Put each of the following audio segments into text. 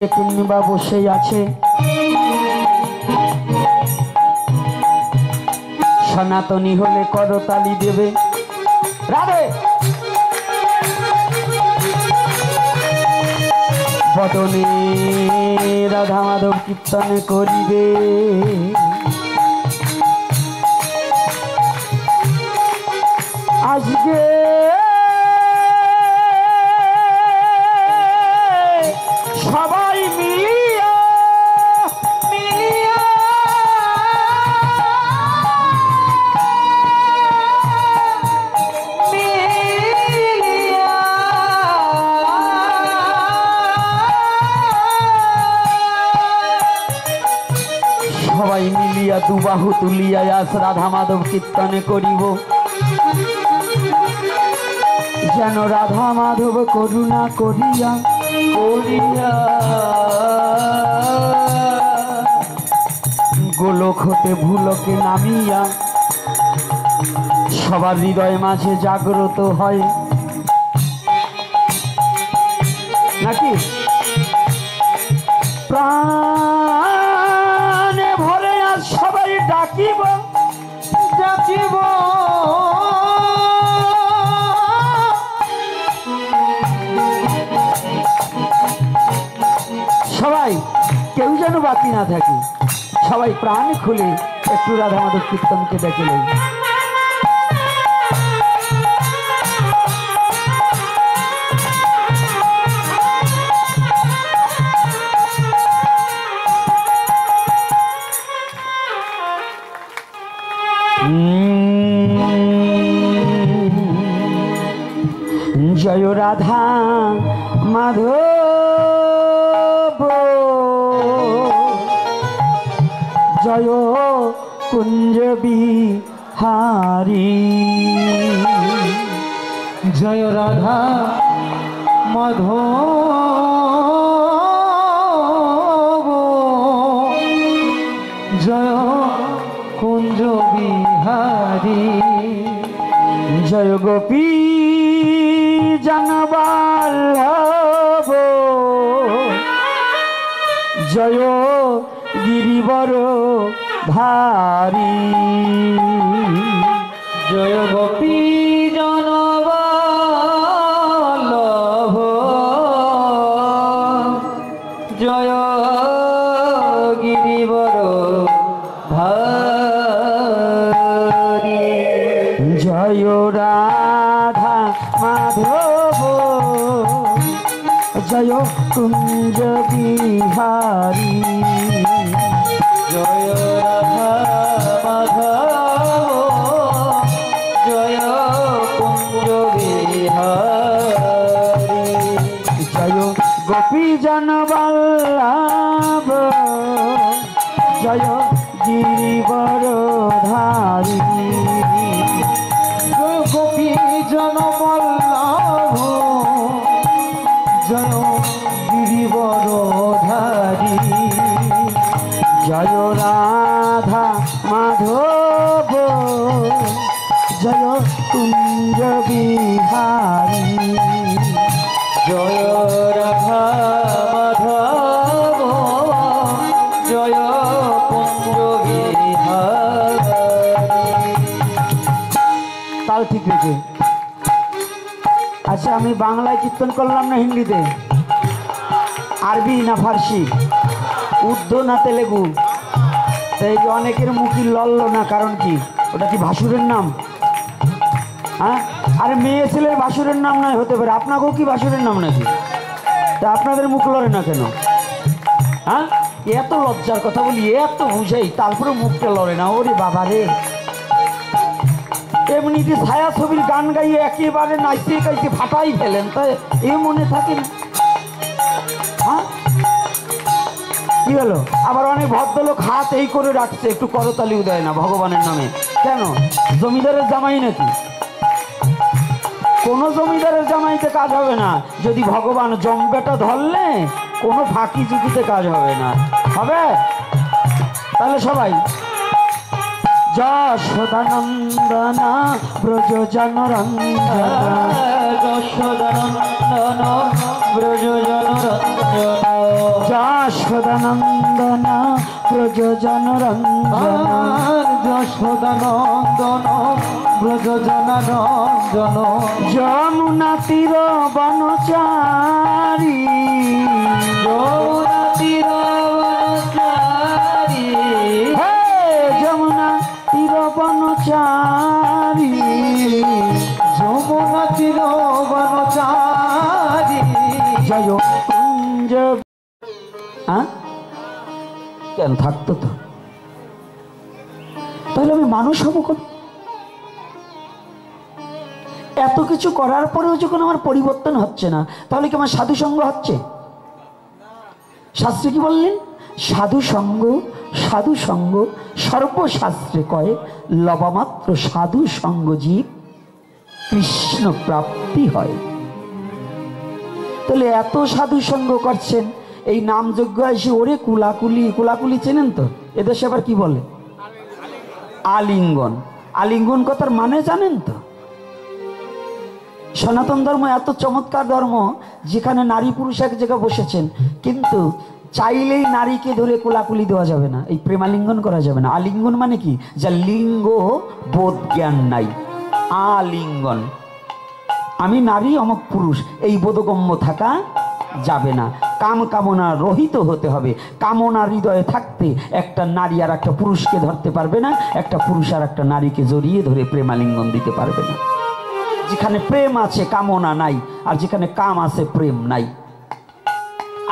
পূর্ণিমা বসেই আছে। সনাতনী হলে করতালি দেবে। রাধে বদনে রাধা মাধব কীর্তন করিবে। আজকে সবাই মিলিয়া মিলিয়া মিলিয়া সবাই মিলিয়া দুবাহু তুলিয়া আজ রাধা মাধব কীর্তনে করিব। যেন রাধা মাধব করুণা করিয়া করিয়া গোলক হতে ভুলকে নামিয়া সবার হৃদয় মাঝে জাগ্রত হয় নাকি? প্রাণে ভরে আজ সবাই ডাকিব ডাকিব সবাই, কেউ যেন বাকি না থাকে। সবাই প্রাণ খুলে একটু রাধা মাধব কীর্তনকে দেখলে। জয় রাধা মাধব জয় কুঞ্জ বিহারী। জয় রাধা মাধব জয় কুঞ্জ বিহারী। জয় গোপী জনবল্লভ জয় গিরিবর ধারী। জয় গোপী জনবল্লভ জয় গিরিবর ধারী। জয় রাধা মাধব জয় কুঞ্জ বিহারী। জয় রাধা মাধব জয় কুঞ্জ বিহারী। জয় গোপী জনবল্লভ জয় গিরিবর ধারী। জয় গোপী জনবল্লভ জয় গিরিবর ধারী। জয় রাধা মাধব জয় কুঞ্জ বিহারী। জয় রাধা মাধব জয় কুঞ্জ বিহারী। তাল ঠিক রেখে। আচ্ছা, আমি বাংলায় কীর্তন করলাম না হিন্দিতে? আরবি না ফার্সি? উর্দু না তেলেগু? এই অনেকের মুখই লড়ল না, কারণ কি? ওটা কি ভাসুরের নাম? হ্যাঁ, আরে মেয়ে ছেলের ভাসুরের নাম নয়, হতে পারে আপনাকেও কি ভাসুরের নাম নাকি? তা আপনাদের মুখ লড়ে না কেন? হ্যাঁ, এত লজ্জার কথা বলি, এত বুঝাই, তারপরে মুখটা লড়ে না। ওরে বাবা রে, এমনিতে ছায়া ছবির গান গাইয়ে একেবারে নাচতে গাইতে ফাটাই ফেলেন, তাই এ মনে থাকে না? হ্যাঁ, কি হলো? আবার অনেক ভদ্রলোক হাত এই করে রাখছে, একটু করতালিও দেয় না ভগবানের নামে। কেন? জমিদারের জামাই নাকি? কোনো জমিদারের জামাইতে কাজ হবে না। যদি ভগবান জম্বেটা ধরলে কোনো ফাঁকি চুকিতে কাজ হবে না। হবে? তাহলে সবাই যশোদানন্দন ব্রজ জনরঞ্জন যশোদানন্দন ব্রজ জনরঞ্জন যশোদানন্দন ব্রজজন রঞ্জন, যশোদানন্দন ব্রজজন রঞ্জন, যমুনা তীর বনচারী, যমুনা তীর বনচারী, হে যমুনা তীর বনচারী, যমুনা তীর বনচারী, জয় কুঞ্জ। কেন থাকতো তো, তাহলে আমি মানুষ হবো কোন? এত কিছু করার পরেও যখন আমার পরিবর্তন হচ্ছে না, তাহলে কি আমার সাধু সঙ্গ হচ্ছে? শাস্ত্রে কি বললেন? সাধু সঙ্গ, সাধু সঙ্গ সর্বশাস্ত্রে কয় লবামাত্র সাধু সঙ্গ জীব কৃষ্ণ প্রাপ্তি হয়। তাহলে এত সাধু সঙ্গ করছেন, এই নামযজ্ঞ এসে ওরে কুলাকুলি, কুলাকুলি চেনেন তো? এদেশে আবার কি বলে? আলিঙ্গন। আলিঙ্গন কথার মানে জানেন তো? সনাতন ধর্ম এত চমৎকার ধর্ম, যেখানে নারী পুরুষ এক জায়গায় বসেছেন, কিন্তু চাইলেই নারীকে ধরে কোলাকুলি দেওয়া যাবে না, এই প্রেমালিঙ্গন করা যাবে না। আলিঙ্গন মানে কি? যা লিঙ্গ বোধ জ্ঞান নাই, আলিঙ্গন। আমি নারী অমক পুরুষ, এই বোধগম্য থাকা যাবে না। কাম কামনা রহিত হতে হবে। কামনা হৃদয়ে থাকতে একটা নারী আর একটা পুরুষকে ধরতে পারবে না, একটা পুরুষ আর একটা নারীকে জড়িয়ে ধরে প্রেমালিঙ্গন দিতে পারবে না। যেখানে প্রেম আছে কামনা নাই, আর যেখানে কাম আছে প্রেম নাই।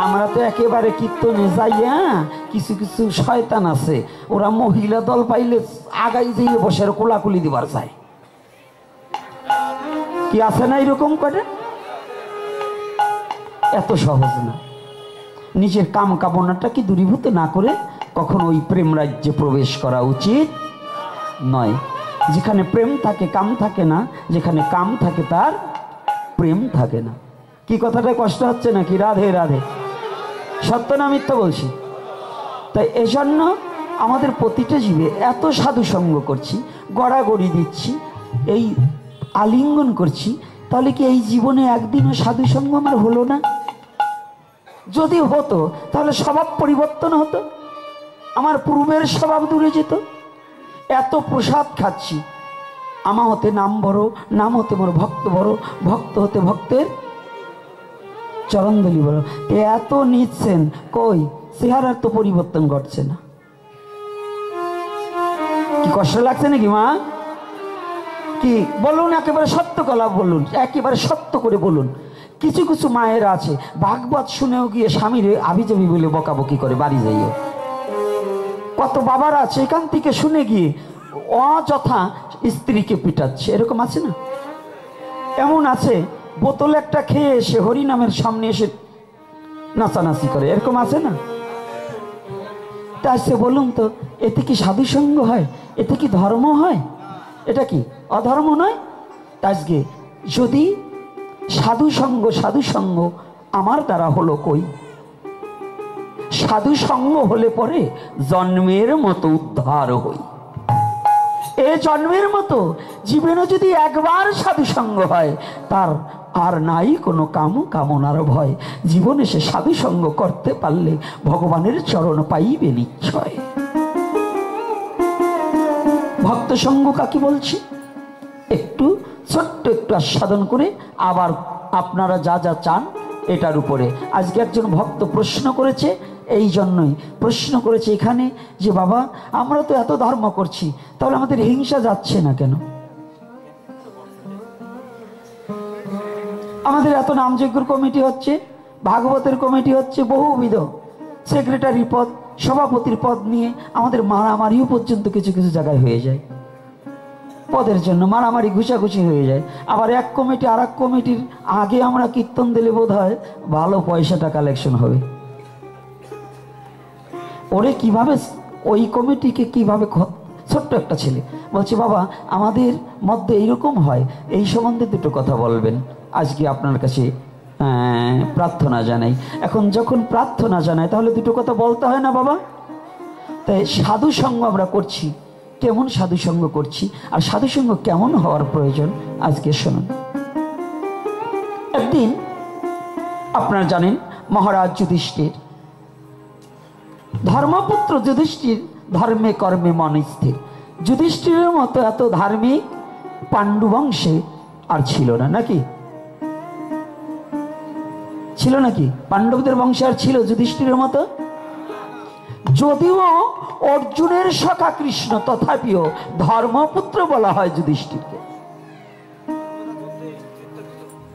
আমরা তো একেবারে কীর্তনে যাই, হ্যাঁ, কিছু কিছু শয়তান আছে, ওরা মহিলা দল পাইলে আগাই যেয়ে বসে কোলাকুলি দিবার চায়। কি আছে না এরকম করে? এত সহজ না। নিজের কাম কামনাটা কি দূরীভূত না করে কখনো ওই প্রেম রাজ্যে প্রবেশ করা উচিত নয়। যেখানে প্রেম থাকে কাম থাকে না, যেখানে কাম থাকে তার প্রেম থাকে না। কি কথাটা কষ্ট হচ্ছে নাকি? রাধে রাধে। সত্য না মিথ্যা বলছি? তাই এজন্য আমাদের প্রতিটা জীবে এত সাধু সঙ্গ করছি, গড়াগড়ি দিচ্ছি, এই আলিঙ্গন করছি, তাহলে কি এই জীবনে একদিনও সাধু সঙ্গ আমার হলো না? যদি হতো তাহলে স্বভাব পরিবর্তন হতো, আমার পূর্বের স্বভাব দূরে যেত। এত প্রসাদ খাচ্ছি, আমা হতে নাম বড়, নাম হতে মোর ভক্ত বড়, ভক্ত হতে ভক্তের চরণদলি বড়। এত নিচ্ছেন, কই চেহারার তো পরিবর্তন ঘটছে না। কি কষ্ট লাগছে নাকি মা? কি বলুন, একেবারে সত্য কথা বলুন, একেবারে সত্য করে বলুন। কিছু কিছু মায়ের আছে ভাগবত শুনেও গিয়ে স্বামীরে আবিজাবি বলে বকাবকি করে বাড়ি যাইও। কত বাবার আছে এখান থেকে শুনে গিয়ে অযথা স্ত্রীকে পিটাচ্ছে, এরকম আছে না? এমন আছে বোতল একটা খেয়ে এসে হরিনামের সামনে এসে নাচানাচি করে, এরকম আছে না? তা সে বলুন তো, এতে কি সাধু সঙ্গ হয়? এতে কি ধর্ম হয়? এটা কি অধর্ম নয়? আজকে যদি সাধু সঙ্গ আমার দ্বারা হলো কই? সাধু সঙ্গ হলে পরে জন্মের মতো উদ্ধার হই। এ জন্মের মতো জীবনে যদি একবার সাধু সঙ্গ হয়, তার আর নাই কোনো কামনার ভয়। জীবনে সে সাধু সঙ্গ করতে পারলে ভগবানের চরণ পাইবে নিশ্চয়। ভক্ত সঙ্গ কাকে বলছি? একটু ছোট্ট একটু আস্বাদন করে আবার আপনারা যা যা চান এটার উপরে। আজকে একজন ভক্ত প্রশ্ন করেছে, এই জন্যই প্রশ্ন করেছে এখানে যে বাবা আমরা তো এত ধর্ম করছি, তাহলে আমাদের হিংসা যাচ্ছে না কেন? আমাদের এত নামযজ্ঞের কমিটি হচ্ছে, ভাগবতের কমিটি হচ্ছে, বহুবিধ সেক্রেটারি পদ, সভাপতির পদ নিয়ে আমাদের মারামারিও পর্যন্ত কিছু কিছু জায়গায় হয়ে যায়। পদের জন্য মারামারি ঘুষাঘুষি হয়ে যায়। আবার এক কমিটি আর এক কমিটির আগে আমরা কীর্তন দিলে বোধ হয় ভালো পয়সাটা কালেকশন হবে। ওরে কিভাবে ওই কমিটিকে কিভাবে, ছোট্ট একটা ছেলে বলছে বাবা আমাদের মধ্যে এইরকম হয়, এই সম্বন্ধে দুটো কথা বলবেন, আজকে আপনার কাছে প্রার্থনা জানাই। এখন যখন প্রার্থনা জানাই তাহলে দুটো কথা বলতে হয় না বাবা? তাই সাধু সঙ্গ আমরা করছি, কেমন সাধু সঙ্গ করছি আর সাধু সঙ্গ কেমন হওয়ার প্রয়োজন আজকে শুনুন। একদিন আপনারা জানেন মহারাজ যুধিষ্ঠির ধর্মপুত্র যুধিষ্ঠির ধর্মে কর্মে মন স্থির। যুধিষ্ঠিরের মতো এত ধার্মিক পাণ্ডু বংশে আর ছিল না, নাকি ছিল নাকি? পাণ্ডবদের বংশে আর ছিল যুধিষ্ঠিরের মতো? যদিও অর্জুনের সখা কৃষ্ণ, তথাপিও ধর্মপুত্র বলা হয় যুধিষ্ঠিরকে,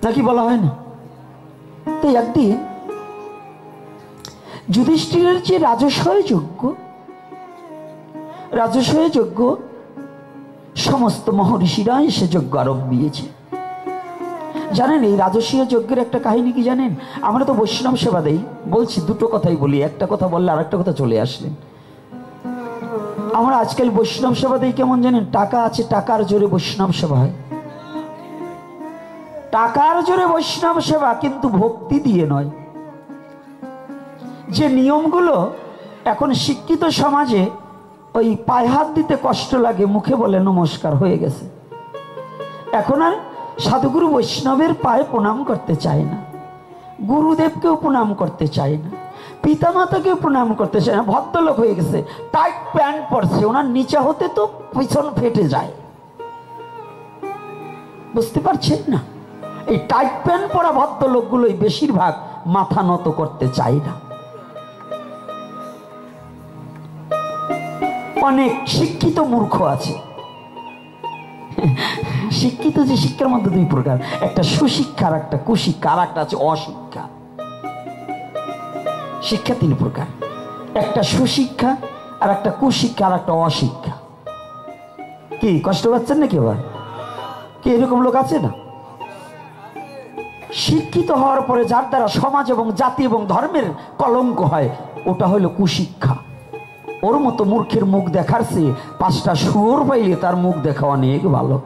নাকি বলা হয় না? তো একদিন যুধিষ্ঠিরের যে রাজসূয় যজ্ঞ সমস্ত মহর্ষিরা এসে যজ্ঞ আরম্ভ দিয়েছে। জানেন এই রাজসূয় যজ্ঞের একটা কাহিনী কি জানেন? আমরা তো বৈষ্ণব সেবা দেই, বলছি দুটো কথাই বলি, একটা কথা বললে আর একটা কথা চলে আসলেন। আমরা আজকাল বৈষ্ণব সেবা দেই কেমন জানেন? টাকা আছে, টাকার জোরে বৈষ্ণব সেবা হয়, টাকার জোরে বৈষ্ণব সেবা, কিন্তু ভক্তি দিয়ে নয়। যে নিয়মগুলো এখন শিক্ষিত সমাজে ওই পায়ে হাত দিতে কষ্ট লাগে, মুখে বলে নমস্কার হয়ে গেছে। এখন আর সাধুগুরু বৈষ্ণবের পায়ে প্রণাম করতে চায় না, গুরুদেবকেও প্রণাম করতে চায় না, পিতামাতাকেও প্রণাম করতে চায় না। ভদ্রলোক হয়ে গেছে, টাইট প্যান্ট পরছে, ওনার নিচে হতে তো পিছন ফেটে যায়। বুঝতে পারছেন না? এই টাইট প্যান্ট পরা ভদ্রলোকগুলোই বেশিরভাগ মাথা নত করতে চায় না। অনেক শিক্ষিত মূর্খ আছে। শিক্ষিত যে শিক্ষার মধ্যে দুই প্রকার, একটা সুশিক্ষা আর একটা কুশিক্ষা, আর একটা আছে অশিক্ষা। শিক্ষা তিন প্রকার, একটা সুশিক্ষা আর একটা কুশিক্ষা আর একটা অশিক্ষা। কি কষ্ট পাচ্ছেন নাকি? আবার কি এরকম লোক আছে না? শিক্ষিত হওয়ার পরে যার দ্বারা সমাজ এবং জাতি এবং ধর্মের কলঙ্ক হয়, ওটা হলো কুশিক্ষা। ওর মতো মূর্খের মুখ দেখার চেয়ে 5টা শুয়োর পাইলে তার মুখ দেখা অনেক ভালো।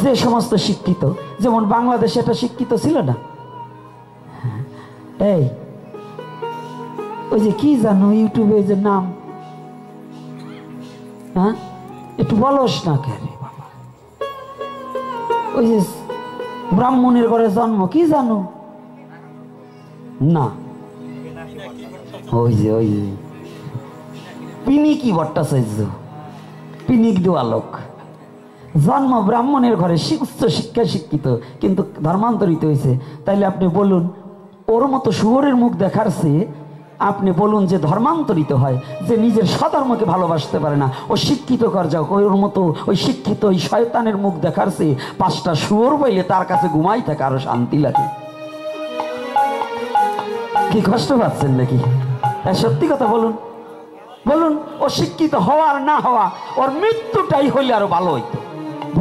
যে সমস্ত শিক্ষিত, যেমন বাংলাদেশে এটা শিক্ষিত ছিল না, এই ওই যে কি জানো ইউটিউবে যে নাম, হ্যাঁ একটু বলস না কেন বাবা, ওই যে ব্রাহ্মণের ঘরে জন্ম, কি জানো না? ওই যে পিনিকি ভট্টাচার্য, পিনিক দেওয়া লোক, জন্ম ব্রাহ্মণের ঘরে, উচ্চ শিক্ষা শিক্ষিত, কিন্তু ধর্মান্তরিত হয়েছে। তাইলে আপনি বলুন, ওর মতো শুয়োরের মুখ দেখার চেয়ে আপনি বলুন যে ধর্মান্তরিত হয়, যে নিজের স্বধর্মকে ভালোবাসতে পারে না, ও শিক্ষিত কর যাও, ওর মতো ওই শিক্ষিত ওই শয়তানের মুখ দেখার চেয়ে 5টা শুয়োর পাইলে তার কাছে ঘুমাই থাকে আরো শান্তি লাগে। কি কষ্ট পাচ্ছেন নাকি? সত্যি কথা বলুন, বলুন ও শিক্ষিত হওয়া আর না হওয়া, ওর মৃত্যুটাই হইলে আরো ভালো হইতো।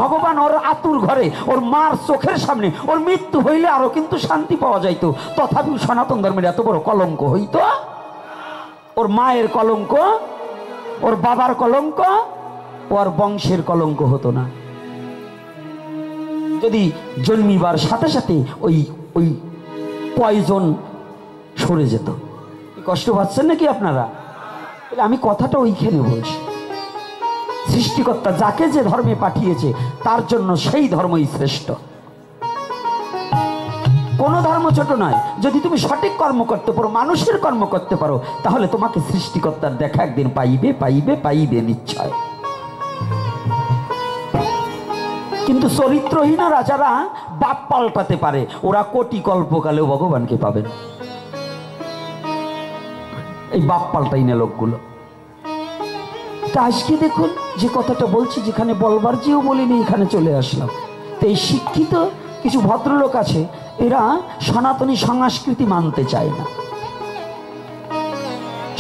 ভগবান ওর আতুর ঘরে, ওর মার চোখের সামনে ওর মৃত্যু হইলে আরো কিন্তু শান্তি পাওয়া যাইতো। তথাপি সনাতন ধর্মের এত বড় কলঙ্ক হইতো। ওর মায়ের কলঙ্ক, ওর বাবার কলঙ্ক, ওর বংশের কলঙ্ক হতো না। যদি জন্মিবার সাথে সাথে ওই ওই পয়জন সরে যেত। কষ্ট পাচ্ছেন নাকি আপনারা? আমি কথাটা ওইখানে বলছি, সৃষ্টিকর্তা যাকে যে ধর্মে পাঠিয়েছে তার জন্য সেই ধর্মই শ্রেষ্ঠ। কোনো ধর্ম ছোট নয়। যদি তুমি সঠিক কর্ম করতে পারো, মানুষের কর্ম করতে পারো, তাহলে তোমাকে সৃষ্টিকর্তার দেখা একদিন পাইবে পাইবে পাইবে নিশ্চয়। কিন্তু চরিত্রহীনরা যারা বাপ পাল্টাতে পারে, ওরা কোটি কল্পকালেও ভগবানকে পাবেন। এই বাপ পাল্টাই না লোকগুলো। তা আজকে দেখুন যে কথাটা বলছি, যেখানে বলবার যেও বলিনি, এখানে চলে আসলাম। তো এই শিক্ষিত কিছু ভদ্রলোক আছে, এরা সনাতনী সংস্কৃতি মানতে চায় না।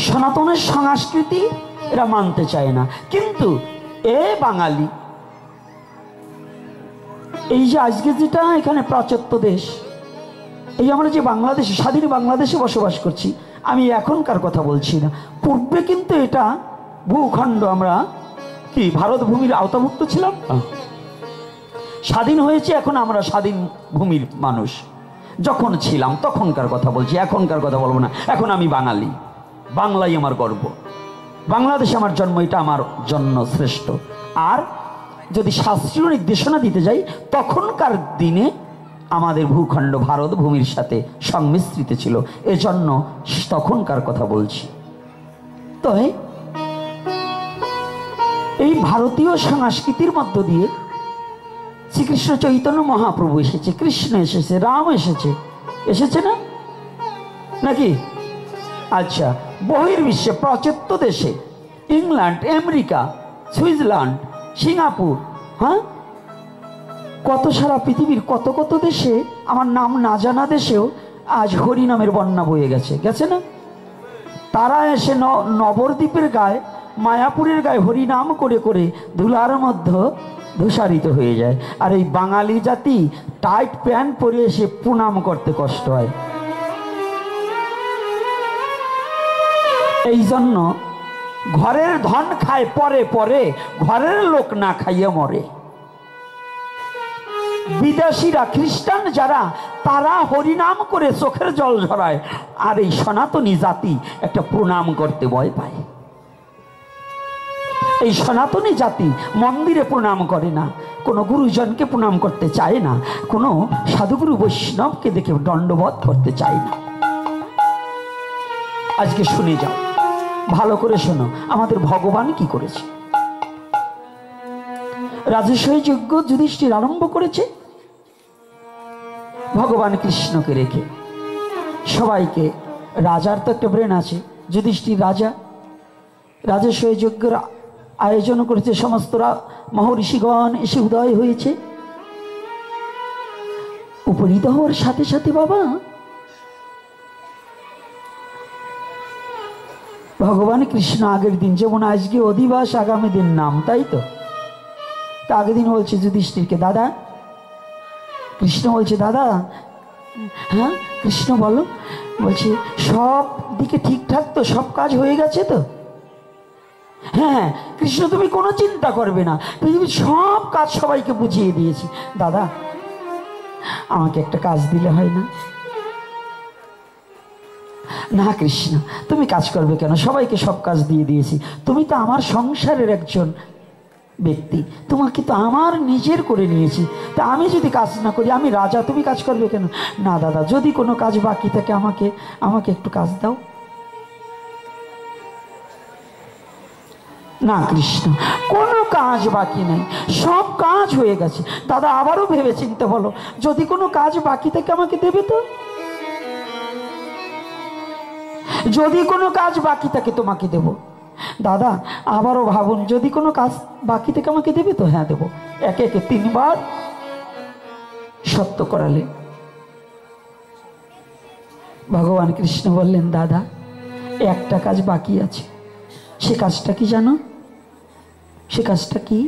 সনাতনের সংস্কৃতি এরা মানতে চায় না। কিন্তু এ বাঙালি, এই যে আজকে যেটা এখানে প্রাচ্যত্ব দেশ, এই আমরা যে বাংলাদেশে, স্বাধীন বাংলাদেশে বসবাস করছি, আমি এখনকার কথা বলছি না, পূর্বে কিন্তু এটা ভূখণ্ড, আমরা কি ভারত ভূমির আওতাভুক্ত ছিলাম। স্বাধীন হয়েছে, এখন আমরা স্বাধীন ভূমির মানুষ। যখন ছিলাম তখনকার কথা বলছি, এখনকার কথা বলবো না। এখন আমি বাঙালি, বাংলাই আমার গর্ব, বাংলাদেশে আমার জন্ম, এটা আমার জন্য শ্রেষ্ঠ। আর যদি শাস্ত্রীয় নির্দেশনা দিতে যাই, তখনকার দিনে আমাদের ভূখণ্ড ভারত ভূমির সাথে সংমিশ্রিত ছিল, এজন্য তখনকার কথা বলছি। তো এই ভারতীয় সংস্কৃতির মধ্য দিয়ে শ্রীকৃষ্ণ চৈতন্য মহাপ্রভু এসেছে, কৃষ্ণ এসেছে, রাম এসেছে, এসেছে না নাকি? আচ্ছা, বহির্বিশ্বে প্রাচ্য দেশে ইংল্যান্ড, আমেরিকা, সুইজারল্যান্ড, সিঙ্গাপুর, হ্যাঁ, কত সারা পৃথিবীর কত কত দেশে, আমার নাম না জানা দেশেও আজ হরিনামের বন্যা বয়ে গেছে, গেছে না? তারা এসে নবদ্বীপের গায়ে, মায়াপুরের গায়ে হরিনাম করে করে ধুলার মধ্যে ধূসারিত হয়ে যায়। আর এই বাঙালি জাতি টাইট প্যান্ট পরে এসে প্রণাম করতে কষ্ট হয়। এই জন্য ঘরের ধন খায় পরে পরে, ঘরের লোক না খাইয়ে মরে। বিদেশিরা, খ্রিস্টান যারা, তারা হরিনাম করে চোখের জল ঝরায়, আর এই সনাতনী জাতি একটা প্রণাম করতে ভয় পায়। এই সনাতনী জাতি মন্দিরে প্রণাম করে না, কোনো গুরুজনকে প্রণাম করতে চায় না, কোনো সাধুগুরু বৈষ্ণবকে দেখে দণ্ডবোধ করতে চায় না। আজকে শুনে যাও, ভালো করে শোনো, আমাদের ভগবান কি করেছে। রাজস্বী যজ্ঞ যুধিষ্ঠির আরম্ভ করেছে ভগবান কৃষ্ণকে রেখে। সবাইকে, রাজার তো একটা ব্রেন আছে, যুধিষ্ঠির রাজা, রাজস্বী যজ্ঞের আয়োজন করেছে, সমস্ত মহর্ষিগণ এসে উদয় হয়েছে। উপনীত হওয়ার সাথে সাথে বাবা ভগবান কৃষ্ণ আগের দিন, যেমন আজকে অধিবাস আগামী দিন নাম, তাই তো, তা আগের দিন বলছে যুধিষ্ঠিরকে, দাদা, কৃষ্ণ বলছে, দাদা, হ্যাঁ কৃষ্ণ বলো, বলছে সব দিকে ঠিকঠাক তো, সব কাজ হয়ে গেছে তো? হ্যাঁ কৃষ্ণ, তুমি কোনো চিন্তা করবে না, পৃথিবীর সব কাজ সবাইকে বুঝিয়ে দিয়েছি। দাদা, আমাকে একটা কাজ দিলে হয় না? না কৃষ্ণ, তুমি কাজ করবে কেন, সবাইকে সব কাজ দিয়ে দিয়েছি, তুমি তো আমার সংসারের একজন ব্যক্তি, তোমাকে তো আমার নিজের করে নিয়েছি, তা আমি যদি কাজ না করি, আমি রাজা, তুমি কাজ করবে কেন? না দাদা, যদি কোনো কাজ বাকি থাকে আমাকে একটু কাজ দাও। না কৃষ্ণ, কোনো কাজ বাকি নেই, সব কাজ হয়ে গেছে। দাদা, আবারও ভেবে চিন্তে বলো, যদি কোনো কাজ বাকি থাকে আমাকে দেবে তো? যদি কোনো কাজ বাকি থাকে তোমাকে দেব। দাদা, আবারও ভাবুন, যদি কোনো কাজ বাকি থেকে আমাকে দেবে তো? হ্যাঁ দেব। একে একে 3 বার সত্য করালে ভগবান কৃষ্ণ বললেন, দাদা, একটা কাজ বাকি আছে। সে কাজটা কি জানো? সে কাজটা কি?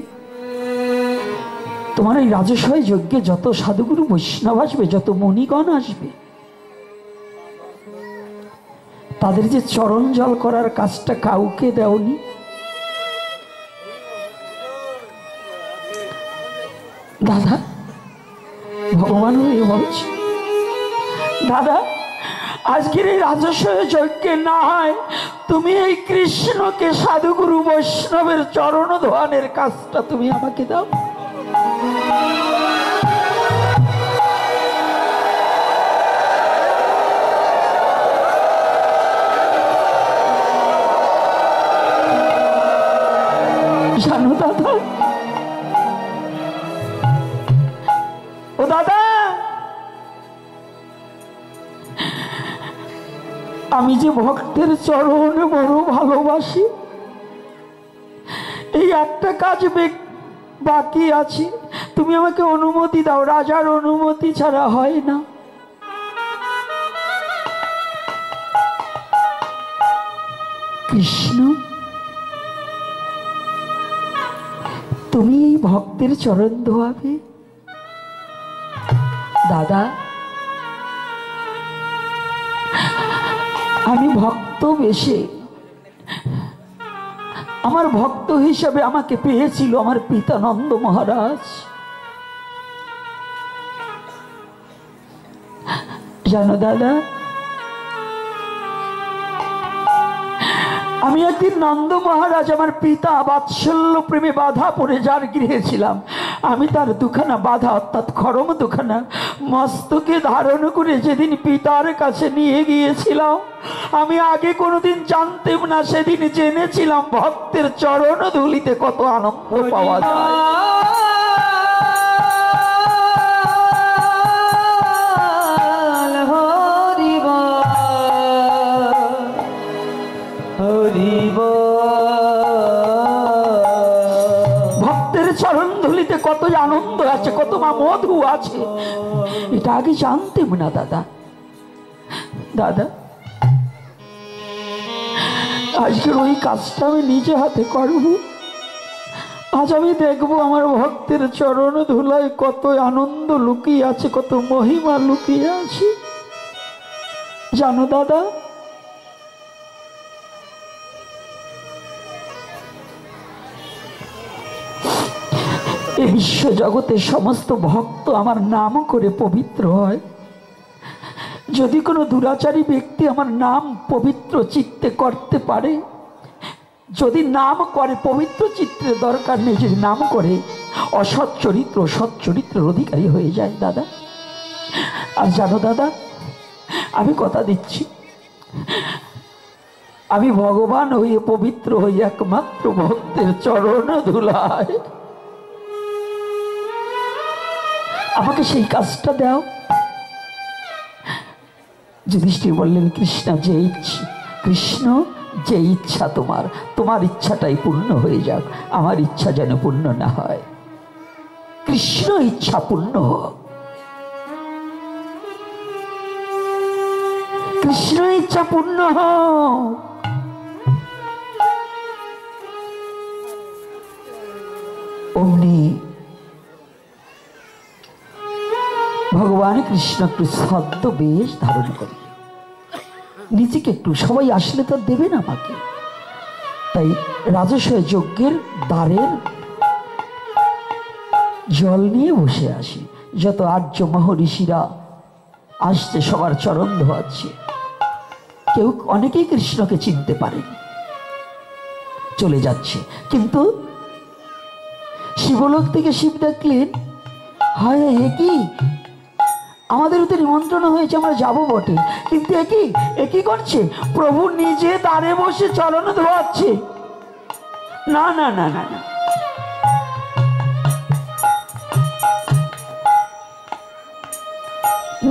তোমার এই রাজস্বী যজ্ঞে যত সাধুগুরু বৈষ্ণব আসবে, যত মণিগণ আসবে, তাদের যে চরণ জল করার কাজটা কাউকে দেওনি। দাদা, ভগবান বলছে, দাদা, আজকের এই রাজস্বী যজ্ঞে না হয় তুমি এই কৃষ্ণকে সাধুগুরু বৈষ্ণবের চরণ ধোয়ানের কাজটা তুমি আমাকে দাও। জানো দাদা, ও দাদা, আমি যে ভক্তের চরণ বড় ভালোবাসি, এই একটা কাজ বাকি আছে, তুমি আমাকে অনুমতি দাও। রাজার অনুমতি ছাড়া হয় না। কৃষ্ণ, তুমি এই ভক্তের চরণ ধোয়াবে? দাদা, আমি ভক্ত বেশে, আমার ভক্ত হিসাবে আমাকে পেয়েছিল আমার পিতা নন্দ মহারাজ। জানো দাদা, আমি একদিন নন্দ মহারাজ আমার পিতা বাৎসল্য প্রেমে বাধা পড়ে যার গৃহে ছিলাম, আমি তার দুখানা বাধা অর্থাৎ খড়ম দুখানা মস্তকে ধারণ করে যেদিন পিতার কাছে নিয়ে গিয়েছিলাম, আমি আগে কোনোদিন জানতাম না, সেদিন জেনেছিলাম ভক্তের চরণ ধুলিতে কত আনন্দ পাওয়া যায়। ভক্তের চরণ ধুলিতে কত আনন্দ আছে, কত মা মধু আছে, এটা আগে জানতাম না দাদা। দাদা, আজকের ওই কাজটা আমি নিজে হাতে করব। আজ আমি দেখব আমার ভক্তের চরণ ধুলায় কত আনন্দ লুকিয়ে আছে, কত মহিমা লুকিয়ে আছে। জানো দাদা, এই বিশ্ব জগতের সমস্ত ভক্ত আমার নাম করে পবিত্র হয়। যদি কোনো দুরাচারী ব্যক্তি আমার নাম পবিত্র চিত্তে করতে পারে, যদি নাম করে, পবিত্র চিত্রের দরকার নেই, যদি নাম করে অসৎ চরিত্র সৎ চরিত্রের অধিকারী হয়ে যায় দাদা। আর জানো দাদা, আমি কথা দিচ্ছি, আমি ভগবান হয়ে পবিত্র হই একমাত্র ভক্তের চরণ ধুলায়। আমাকে সেই কাজটা দাও। যুধিষ্ঠির বললেন, কৃষ্ণ যে ইচ্ছা, কৃষ্ণ যে ইচ্ছা তোমার, তোমার ইচ্ছাটাই পূর্ণ হয়ে যাক, আমার ইচ্ছা যেন পূর্ণ না হয়। কৃষ্ণ ইচ্ছা পূর্ণ হোক, কৃষ্ণ ইচ্ছা পূর্ণ হোক। অমনি ভগবান কৃষ্ণ একটু ছদ্ম বেশ ধারণ করে নিজেকে একটু, সবাই আসলে তো দেবে না আমাকে, তাই রাজস্ব যজ্ঞের দ্বারের জল নিয়ে বসে আসি। যত আর্য মহর্ষিরা আসছে সবার চরণ ধোয়াচ্ছে। কেউ, অনেকেই কৃষ্ণকে চিনতে পারেনি, চলে যাচ্ছে। কিন্তু শিবলোক থেকে শিব দেখলেন, হায় একই, আমাদেরও তো নিমন্ত্রণ হয়েছে, আমরা যাবো বটে, কিন্তু একই করছে, প্রভু নিজে দ্বারে বসে চরণ ধোয়াচ্ছে। না না না না না,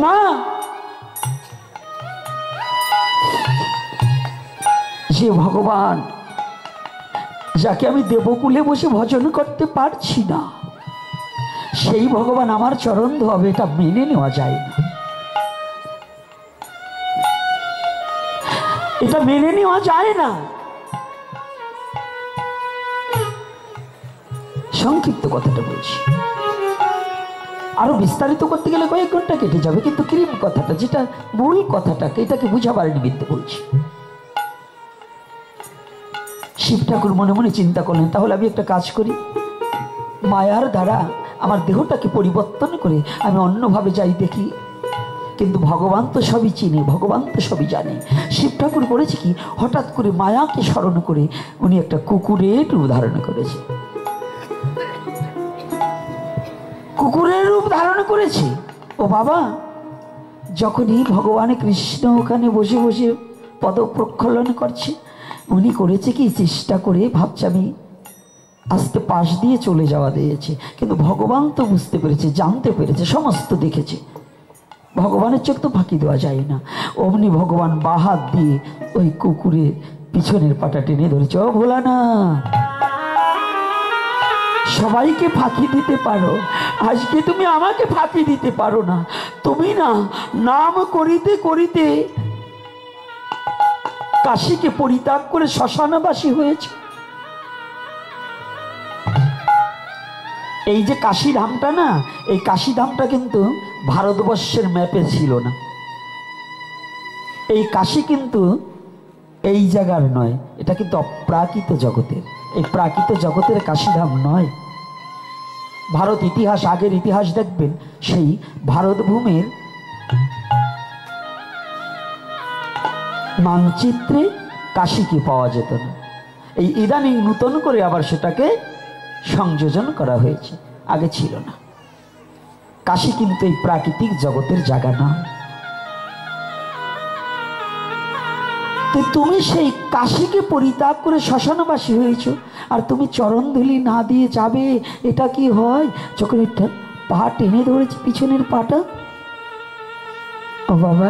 না, যে ভগবান, যাকে আমি দেবকুলে বসে ভজন করতে পারছি না, সেই ভগবান আমার চরণ ধোয়াবে, এটা মেনে নেওয়া যায় না, এটা মেনে নেওয়া যায় না। সংক্ষিপ্ত কথাটা বলছি, আরো বিস্তারিত করতে গেলে কয়েক ঘন্টা কেটে যাবে, কিন্তু ক্রিম কথাটা, যেটা মূল কথাটাকে, এটাকে বুঝাবার নিমিত্তে বলছি। শিব ঠাকুর মনে মনে চিন্তা করলেন, তাহলে আমি একটা কাজ করি, মায়ার দ্বারা আমার দেহটাকে পরিবর্তন করে আমি অন্যভাবে যাই দেখি। কিন্তু ভগবান তো সবই চিনে, ভগবান তো সবই জানে। শিব ঠাকুর করেছে কি, হঠাৎ করে মায়াকে স্মরণ করে উনি একটা কুকুরের রূপ ধারণ করেছে, কুকুরের রূপ ধারণ করেছে। ও বাবা, যখনই ভগবান কৃষ্ণ ওখানে বসে বসে পদ প্রক্ষালন করছে, উনি করেছে কি, চেষ্টা করে ভাবছে আমি আস্তে পাশ দিয়ে চলে যাওয়া দিয়েছে, কিন্তু ভগবান তো বুঝতে পেরেছে, জানতে পেরেছে, সমস্ত দেখেছে। ভগবানের চোখ তো ফাঁকি দেওয়া যায় না। অমনি ভগবান বাহাত দিয়ে ওই কুকুরের পিছনের পাটা টেনে ধরেছে। ও ভোলা না, সবাইকে ফাঁকি দিতে পারো, আজকে তুমি আমাকে ফাঁকি দিতে পারো না। তুমি না নাম করিতে করিতে কাশীকে পরিত্যাগ করে শ্মশানবাসী হয়েছে। এই যে কাশীধামটা না, এই কাশীধামটা কিন্তু ভারতবর্ষের ম্যাপে ছিল না। এই কাশী কিন্তু এই জায়গার নয়, এটা কিন্তু অপ্রাকৃত জগতের, এই প্রাকৃত জগতের কাশীধাম নয়। ভারত ইতিহাস, আগের ইতিহাস দেখবেন, সেই ভারত ভূমির মানচিত্রে কাশীকে পাওয়া যেত না। এই ইদানিং নূতন করে আবার সেটাকে সংযোজন করা হয়েছে, আগে ছিল না। কাশী কিন্তু এই প্রাকৃতিক জগতের জায়গা না। তো তুমি সেই কাশীকে পরিত্যাগ করে শ্মশানবাসী হয়েছ, আর তুমি চরণধুলি না দিয়ে যাবে, এটা কি হয়? যখন একটা পা টেনে ধরেছে পিছনের পাটা, ও বাবা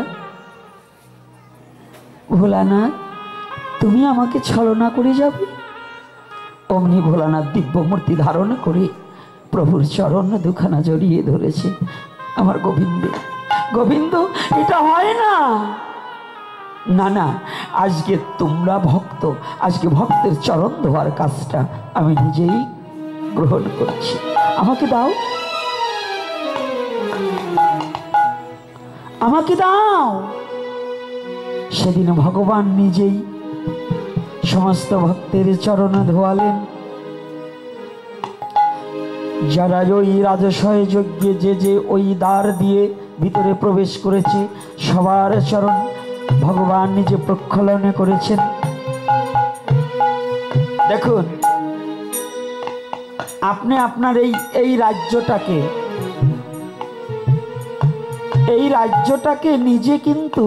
ভোলানাথ, তুমি আমাকে ছলনা করে যাবে? অমনি ভোলানাথ দিব্য মূর্তি ধারণ করে প্রভুর চরণ দুখানা জড়িয়ে ধরেছে। আমার গোবিন্দ, গোবিন্দ, এটা হয় না। না না, আজকে তোমরা ভক্ত, আজকে ভক্তের চরণ ধোয়ার কাজটা আমি নিজেই গ্রহণ করছি, আমাকে দাও, আমাকে দাও। সেদিন ভগবান নিজেই সমস্ত ভক্তের চরণ ধোয়ালেন। যারা ওই রাজসয় যজ্ঞে যে ওই দ্বার দিয়ে ভিতরে প্রবেশ করেছে, সবার চরণ ভগবান নিজে প্রক্ষালন করেছেন। দেখুন, আপনি আপনার এই রাজ্যটাকে নিজে কিন্তু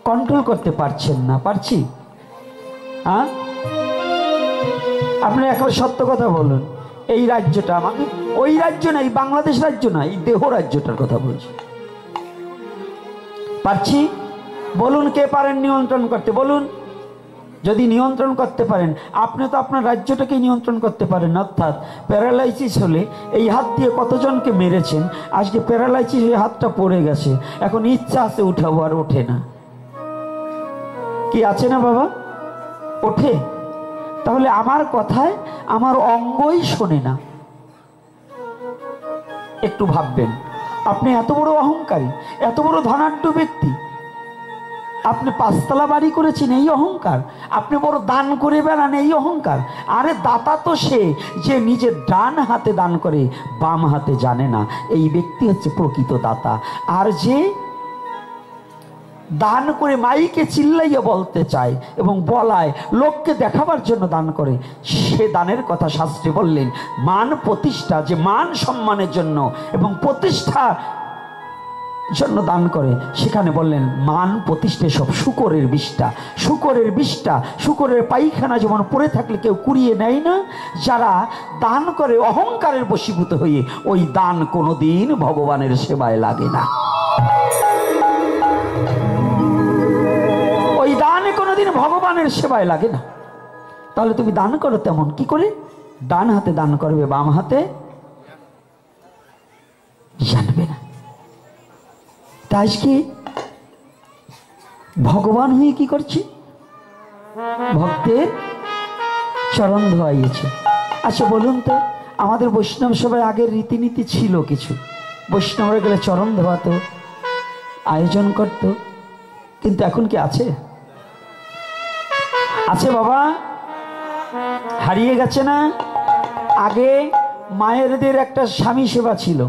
কন্ট্রোল করতে পারছেন না। পারছি? হ্যাঁ, আপনি একেবারে সত্য কথা বলুন। এই রাজ্যটা আমাকে, ওই রাজ্য না, এই বাংলাদেশ রাজ্য না, এই দেহ রাজ্যটার কথা বলছি। পারছি? বলুন, কে পারেন নিয়ন্ত্রণ করতে? বলুন। যদি নিয়ন্ত্রণ করতে পারেন, আপনি তো আপনার রাজ্যটাকে নিয়ন্ত্রণ করতে পারেন। অর্থাৎ প্যারালাইসিস হলে এই হাত দিয়ে কতজনকে মেরেছেন, আজকে প্যারালাইসিস হয়ে হাতটা পড়ে গেছে, এখন ইচ্ছা আছে উঠাবো, আর ওঠে না। কি আছে না বাবা? ওঠে? তাহলে আমার কথায় আমার অঙ্গই শোনে না। একটু ভাববেন, আপনি এত বড় অহংকারী, এত বড় ধনাঢ্য ব্যক্তি, আপনি 5 তলা বাড়ি করেছেন, এই অহংকার? আপনি বড় দান করে বেড়ান, এই অহংকার? আরে দাতা তো সে যে নিজের ডান হাতে দান করে, বাম হাতে জানে না, এই ব্যক্তি হচ্ছে প্রকৃত দাতা। আর যে দান করে মাইকে চিল্লাইয়া বলতে চায় এবং বলায়, লোককে দেখাবার জন্য দান করে, সে দানের কথা শাস্ত্রে বললেন মান প্রতিষ্ঠা, যে মান সম্মানের জন্য এবং প্রতিষ্ঠার জন্য দান করে, সেখানে বললেন মান প্রতিষ্ঠা সব শুকরের বিষ্ঠা। শুকরের বিষ্ঠা, শুকরের পায়খানা যেমন পড়ে থাকলে কেউ কুড়িয়ে নেয় না, যারা দান করে অহংকারের বশীভূত হয়ে, ওই দান কোনোদিন ভগবানের সেবায় লাগে না। ওই দান কোনোদিন ভগবানের সেবায় লাগে না। তাহলে তুমি দান করো তেমন কি করে? ডান হাতে দান করবে, বাম হাতে জানবে না। তাই কি ভগবান হয়ে কি করছে? ভক্তের চরণ ধোয়াইয়েছে। আচ্ছা বলুন তো, আমাদের বৈষ্ণব সভায় আগের রীতিনীতি ছিল কিছু, বৈষ্ণবরা গেলে চরণ ধোয়াতো, আয়োজন করত, কিন্তু এখন কি আছে? আছে বাবা? হারিয়ে গেছে না? আগে মায়েরদের একটা স্বামী সেবা ছিল।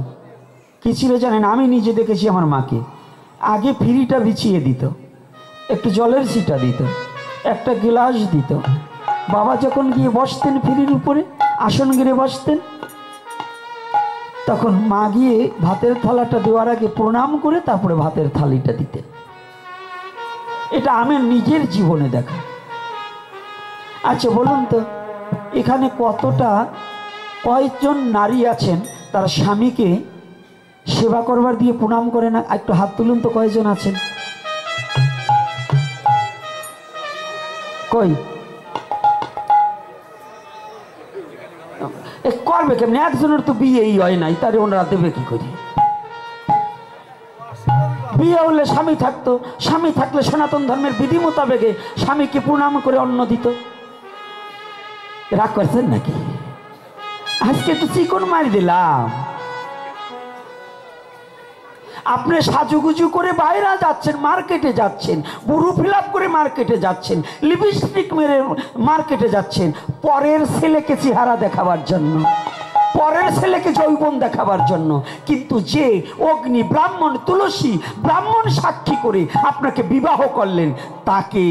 কি ছিল জানেন? আমি নিজে দেখেছি আমার মাকে। আগে ফিরিটা বিছিয়ে দিত, একটু জলের ছিটা দিত, একটা গ্লাস দিত। বাবা যখন গিয়ে বসতেন ফিরির উপরে, আসন গিরে বসতেন, তখন মা গিয়ে ভাতের থালাটা দেওয়ার আগে প্রণাম করে তারপরে ভাতের থালিটা দিতেন। এটা আমার নিজের জীবনে দেখা। আচ্ছা বলুন তো, এখানে কয়জন নারী আছেন তার স্বামীকে সেবা করবার দিয়ে প্রণাম করে না? একটু হাত তুলুন তো, কয়জন আছেন? কই করবে কেমনি? একজনের তো বিয়েই হয় নাই, তারে ওনারা দেবে কি করে? বিয়ে হলে স্বামী থাকতো, স্বামী থাকলে সনাতন ধর্মের বিধি মোতাবেকে স্বামীকে প্রণাম করে অন্ন দিত। রাগ করছেন নাকি? আজকে একটু চিকন মারি দিলাম। আপনি সাজুগুজু করে বাইরে যাচ্ছেন, মার্কেটে যাচ্ছেন, বুড়ো ফিলাপ করে মার্কেটে যাচ্ছেন, লিপস্টিক মেরে মার্কেটে যাচ্ছেন, পরের ছেলেকে চেহারা দেখাবার জন্য। পরের ছেলেকে যৌবন দেখাবার জন্য। কিন্তু যে অগ্নি, ব্রাহ্মণ, তুলসী, ব্রাহ্মণ সাক্ষী করে আপনাকে বিবাহ করলেন, তাকে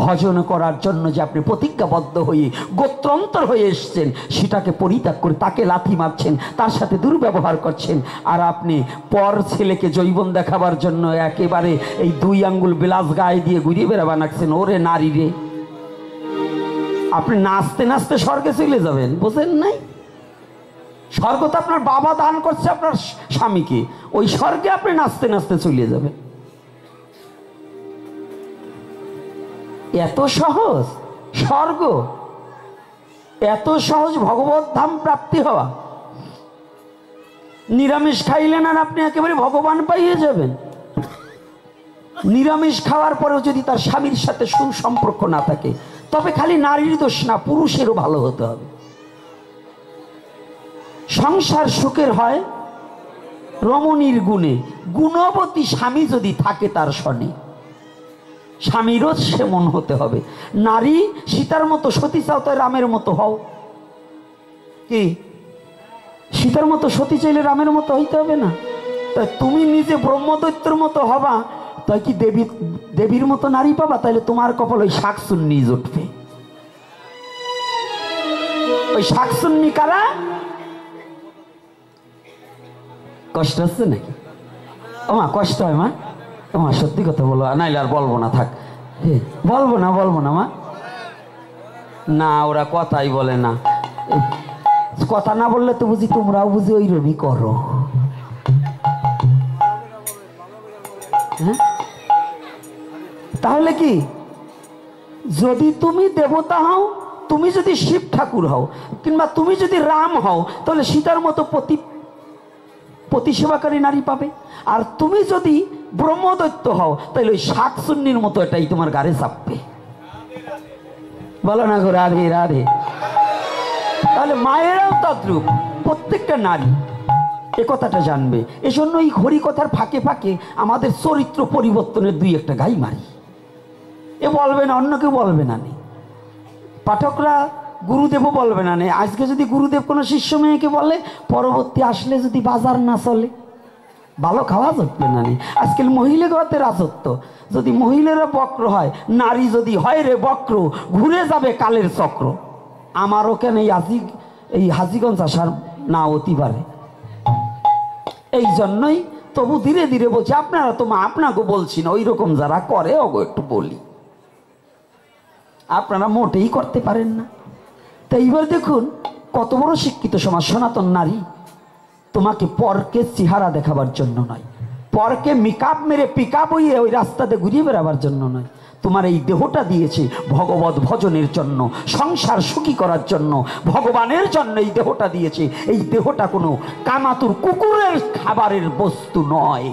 ভজন করার জন্য যে আপনি প্রতিজ্ঞাবদ্ধ হয়ে গোত্রান্তর হয়ে এসছেন, সেটাকে পরিত্যাগ করে তাকে লাথি মারছেন, তার সাথে দুর্ব্যবহার করছেন। আর আপনি পর ছেলেকে যৌবন দেখাবার জন্য একেবারে এই 2 আঙ্গুল বিলাস গায়ে দিয়ে ঘুরিয়ে বেড়াবা নাকছেন। ওরে নারী রে, আপনি নাচতে নাচতে স্বর্গে চলে যাবেন, বোঝেন নাই? স্বর্গ তো আপনার বাবা দান করছে আপনার স্বামীকে, ওই স্বর্গে আপনি নাচতে নাচতে চলে যাবেন। এত সহজ স্বর্গ, এত সহজ ভগবত ধাম প্রাপ্তি হওয়া। নিরামিষ খাইলেন আর আপনি একেবারে ভগবান পাইয়ে যাবেন। নিরামিষ খাওয়ার পরেও যদি তার স্বামীর সাথে সুসম্পর্ক না থাকে, তবে খালি নারীর দোষ না, পুরুষেরও ভালো হতে হবে। সংসার সুখের হয় রমণীর গুণে। গুণবতী স্বামী যদি থাকে তার সনে, স্বামীরও সেমন হতে হবে। নারী সীতার মতো, সতী চাও তাই রামের মতো হও। কি সীতার মতো সতী চাইলে রামের মতো হইতে হবে না? তাই তুমি নিজে ব্রহ্মদৈত্যের মতো হবা, তাই কি দেবীর মতো নারী পাবা? তাইলে তোমার কপাল ওই শাকচুন্নি জুটবে। ওই শাকচুন্নি কারা? কষ্ট হচ্ছে নাকি? ও মা, কষ্ট হয় মা? মা সত্যি কথা বলো, নাইলে আর বলবো না, থাক। বলবো না মা। না, ওরা কথাই বলে না। কথা না বললে তো বুঝি তোমরাও বুঝি ওই রবি করো। তাহলে কি, যদি তুমি দেবতা হও, তুমি যদি শিব ঠাকুর হও, কিংবা তুমি যদি রাম হও, তাহলে সীতার মতো প্রতিসেবাকারী নারী পাবে। আর তুমি যদি ব্রহ্মদৈত্য হও, তাহলে ওই শাকচুন্নির মতো এটাই তোমার গাড়ি চাপবে। বলো না গো রাধে রাধে। তাহলে মায়েরাও তদ্রূপ, প্রত্যেকটা নারী এ কথাটা জানবে। এজন্য এই ঘড়ি কথার ফাঁকে ফাঁকে আমাদের চরিত্র পরিবর্তনের 2-1টা গাই মারি। এ বলবে না, অন্য কেউ বলবে না, পাঠকরা গুরুদেবও বলবে না। আজকে যদি গুরুদেব কোনো শিষ্য মেয়েকে বলে, পরবর্তী আসলে যদি বাজার না চলে, ভালো খাওয়া যাবে না। আজকাল মহিলাগতে রাজত্ব, যদি মহিলারা বক্র হয়, নারী যদি হয় রে বক্র, ঘুরে যাবে কালের চক্র। আমারও কেন এই হাজীগঞ্জ আসার না অতি পারে। এই জন্যই তবু ধীরে ধীরে বলছি, আপনারা তো আপনাকে বলছি না, ওই রকম যারা করে ওগো একটু বলি, আপনারা মোটেই করতে পারেন না। তো এইবার দেখুন কত বড় শিক্ষিত সমাজ। সনাতন নারী তোমাকে পরকে চেহারা দেখাবার জন্য নয়, পরকে মেকআপ মেরে পিকআপ হইয়ে ওই রাস্তাতে ঘুরিয়ে বেড়াবার জন্য নয়। তোমার এই দেহটা দিয়েছে ভগবত ভজনের জন্য, সংসার সুখী করার জন্য, ভগবানের জন্য এই দেহটা দিয়েছে। এই দেহটা কোনো কামাতুর কুকুরের খাবারের বস্তু নয়।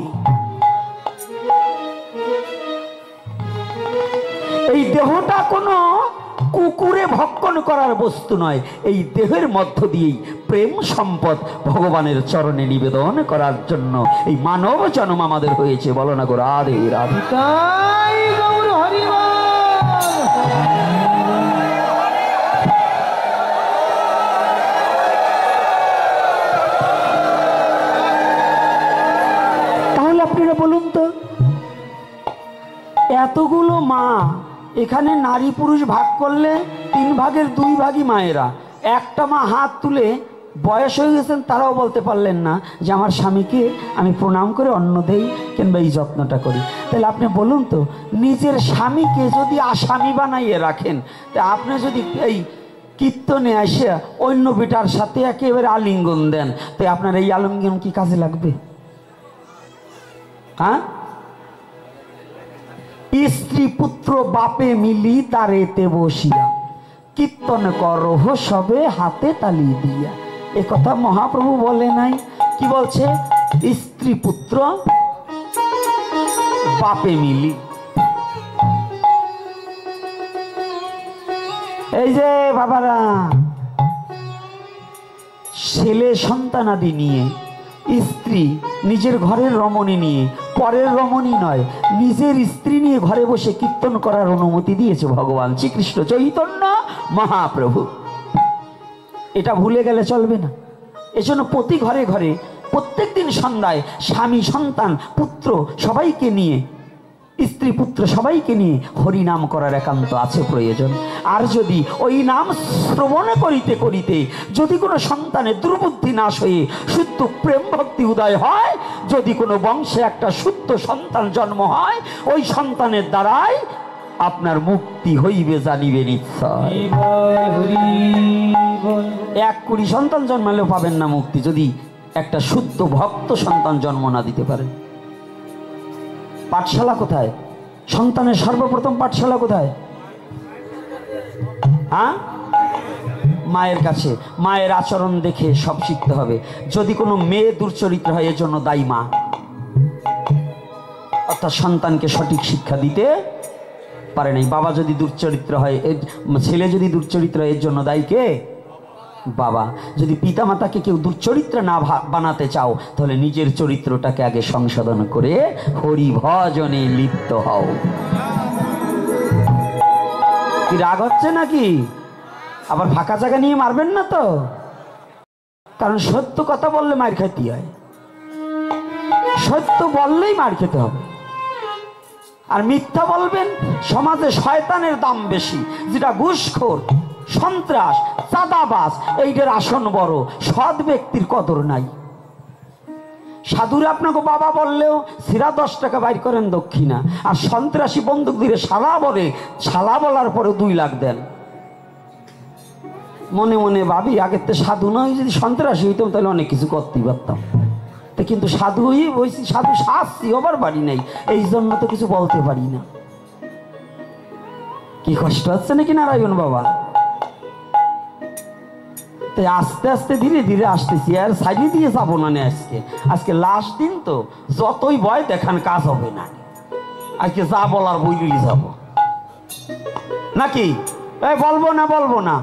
এই দেহটা কোনো কুকুরে ভক্ষণ করার বস্তু নয়। এই দেহের মধ্য দিয়েই প্রেম সম্পদ ভগবানের চরণে নিবেদন করার জন্য এই মানব জন্ম আমাদের হয়েছে। বলো না গো রাধে রাধে। তাহলে আপনারা বলুন তো, এতগুলো মা এখানে নারী পুরুষ ভাগ করলে 3 ভাগের 2 ভাগই মায়েরা। একটা মা হাত তুলে বয়স হয়ে গেছেন, তারাও বলতে পারলেন না যে আমার স্বামীকে আমি প্রণাম করে অন্ন দেই কিংবা এই যত্নটা করি। তাহলে আপনি বলুন তো, নিজের স্বামীকে যদি আসামি বানাইয়ে রাখেন, তা আপনি যদি এই কীর্তনে এসে অন্য বেটার সাথে একেবারে আলিঙ্গন দেন, তাই আপনার এই আলিঙ্গন কি কাজে লাগবে? হ্যাঁ, স্ত্রী পুত্র বাপে মিলি তারেতে বসিয়া, কীর্তন করহ সবে হাতে তালি দিয়া। এ কথা মহাপ্রভু বলে নাই? কি বলছে? স্ত্রী পুত্র বাপে মিলি। এই যে বাবারা, ছেলে সন্তানাদি নিয়ে, স্ত্রী নিজের ঘরের রমণী নিয়ে, পরের রমণী নয়, নিজের স্ত্রী নিয়ে ঘরে বসে কীর্তন করার অনুমতি দিয়েছে ভগবান শ্রীকৃষ্ণ চৈতন্য মহাপ্রভু। এটা ভুলে গেলে চলবে না। এজন্য প্রতি ঘরে ঘরে প্রত্যেক দিন সন্ধ্যায় স্বামী সন্তান পুত্র সবাইকে নিয়ে, স্ত্রী পুত্র সবাইকে নিয়ে হরিনাম করার একান্ত আছে প্রয়োজন। আর যদি ওই নাম শ্রবণ করিতে করিতে যদি কোনো সন্তানের দুর্বুদ্ধি নাশ হয়ে শুদ্ধ প্রেম ভক্তি উদয় হয়, যদি কোনো বংশে একটা শুদ্ধ সন্তান জন্ম হয়, ওই সন্তানের দ্বারাই আপনার মুক্তি হইবে জানিবে নিশ্চয়। 1 কোটি সন্তান জন্মালেও পাবেন না মুক্তি যদি একটা শুদ্ধ ভক্ত সন্তান জন্ম না দিতে পারে। পাঠশালা কোথায়? সন্তানের সর্বপ্রথম পাঠশালা কোথায়? হ্যাঁ, মায়ের কাছে। মায়ের আচরণ দেখে সব শিখতে হবে। যদি কোনো মেয়ে দুর্চরিত্র হয়, এর জন্য দায়ী মা, অর্থাৎ সন্তানকে সঠিক শিক্ষা দিতে পারে নাই। বাবা যদি দুর্চরিত্র হয়, ছেলে যদি দুর্চরিত্র হয়, এর জন্য দায়ী কে? বাবা। যদি পিতামাতাকে কেউ দুর্চরিত্র না বানাতে চাও, তাহলে নিজের চরিত্রটাকে আগে সংশোধন করে হরি ভজনে লিপ্ত হও। কি রাগ হচ্ছে নাকি? আবার ফাঁকা জায়গা নিয়ে মারবেন না তো, কারণ সত্য কথা বললে মার খেতে হয়। সত্য বললেই মার খেতে হবে। আর মিথ্যা বলবেন, সমাজে শয়তানের দাম বেশি, যেটা ঘুষখোর, সন্ত্রাস, চাঁদাবাজ, এইটার আসন বড়। সৎ ব্যক্তির কদর নাই। সাধুরা আপনাকে বাবা বললেও সিরা 10 টাকা বাইর করেন দক্ষিণা, আর সন্ত্রাসী বন্দুক দিয়ে শালা বলে, শালা বলার পরে 2 লাখ দেন। মনে মনে ভাবি, আগের তো সাধু নয়, যদি সন্ত্রাসী হইতাম তাহলে অনেক কিছু করতেই পারতাম। তো কিন্তু সাধু হয়েছি, সাধু শাস্তি হবার বাড়ি নেই, এই জন্য তো কিছু বলতে পারি না। কি কষ্ট হচ্ছে নাকি নারায়ণ বাবা? তাই আস্তে আস্তে ধীরে ধীরে আসতেছি, আর সাইডে দিয়ে যাবো না। আজকে লাস্ট দিন তো, যতই ভয় দেখান কাজ হবে না। আজকে যা বলার বইলি যাব নাকি? এই বলবো না,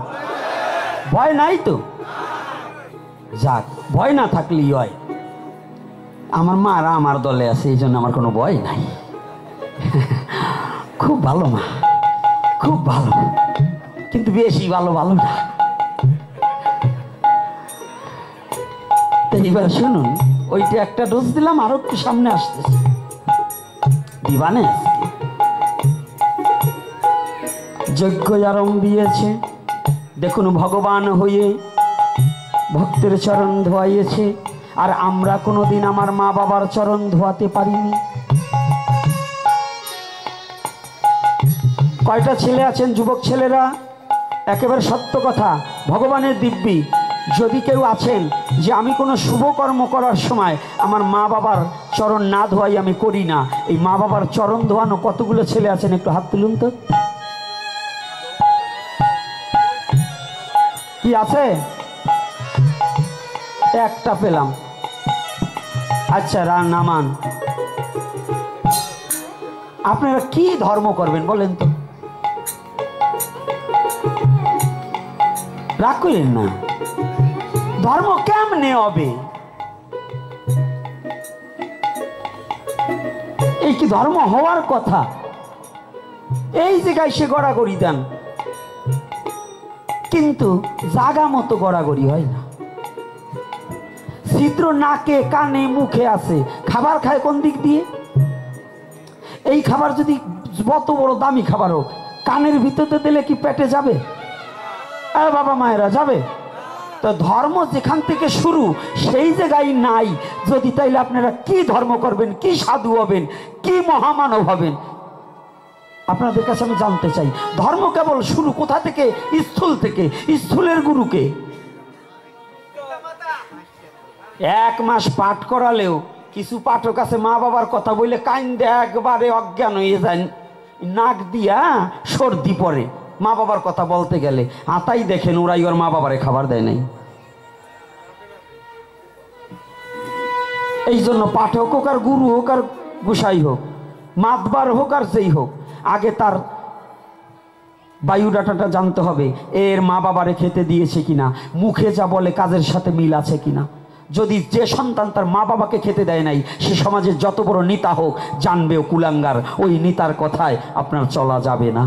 ভয় নাই তো? যাক, ভয় না থাকলেই হয়। আমার মারা আমার দলে আছে, এই জন্য আমার কোনো ভয় নাই। খুব ভালো মা, খুব ভালো, কিন্তু বেশি ভালো না। এবার শুনুন, ওইটা একটা ডোজ দিলাম, আরো একটু সামনে আসতেছে দিবানে। যজ্ঞ আরম্ভিয়েছে, দেখুন ভগবান হয়ে ভক্তের চরণ ধোয়াইয়েছে। আর আমরা কোনোদিন আমার মা বাবার চরণ ধোয়াতে পারিনি। কয়টা ছেলে আছেন যুবক ছেলেরা, একেবারে সত্য কথা, ভগবানের দিব্যি। যদি কেউ আছেন যে আমি কোনো শুভ কর্ম করার সময় আমার মা বাবার চরণ না ধোয়াই আমি করি না, এই মা বাবার চরণ ধোয়ানো কতগুলো ছেলে আছেন? একটু হাত তুলুন তো। কি আছে? একটা পেলাম। আচ্ছা, নামান। আপনারা কি ধর্ম করবেন বলেন তো? রাগ করেন না। ধর্ম কেমনে হবে? এই কি ধর্ম হওয়ার কথা? এই জায়গায় সে গড়াগড়ি দেন, কিন্তু জাগা মতো গড়াগড়ি হয় না। ছিদ্র নাকে কানে মুখে আছে, খাবার খায় কোন দিক দিয়ে? এই খাবার যদি যত বড় দামি খাবার হোক, কানের ভিতরে দিলে কি পেটে যাবে? বাবা মায়েরা, যাবে? তো ধর্ম যেখান থেকে শুরু সেই জায়গায় নাই যদি, তাইলে আপনারা কি ধর্ম করবেন? কি সাধু হবেন? কি মহামানব হবেন? আপনাদের কাছে আমি জানতে চাই, ধর্ম কেবল শুরু কোথা থেকে? স্থূল থেকে। স্থূলের গুরুকে 1 মাস পাঠ করালেও কিছু পাঠক আছে মা বাবার কথা বলে কাইন্দে একবারে অজ্ঞান হয়ে যায়, নাক দিয়া সর্দি পড়ে মা বাবার কথা বলতে গেলে। আতাই দেখেন ওরাই ওর মা বাবারে খাবার দেয় নাই। এই জন্য পাঠক হোক আর গুরু হোক আর গোসাই হোক, মাতবার হোক আর যেই হোক, আগে তার বায়োডাটাটা জানতে হবে, এর মা বাবারে খেতে দিয়েছে কিনা, মুখে যা বলে কাজের সাথে মিল আছে কিনা। যদি যে সন্তান তার মা বাবাকে খেতে দেয় নাই, সে সমাজের যত বড় নেতা হোক জানবেও কুলাঙ্গার, ওই নেতার কথায় আপনার চলা যাবে না।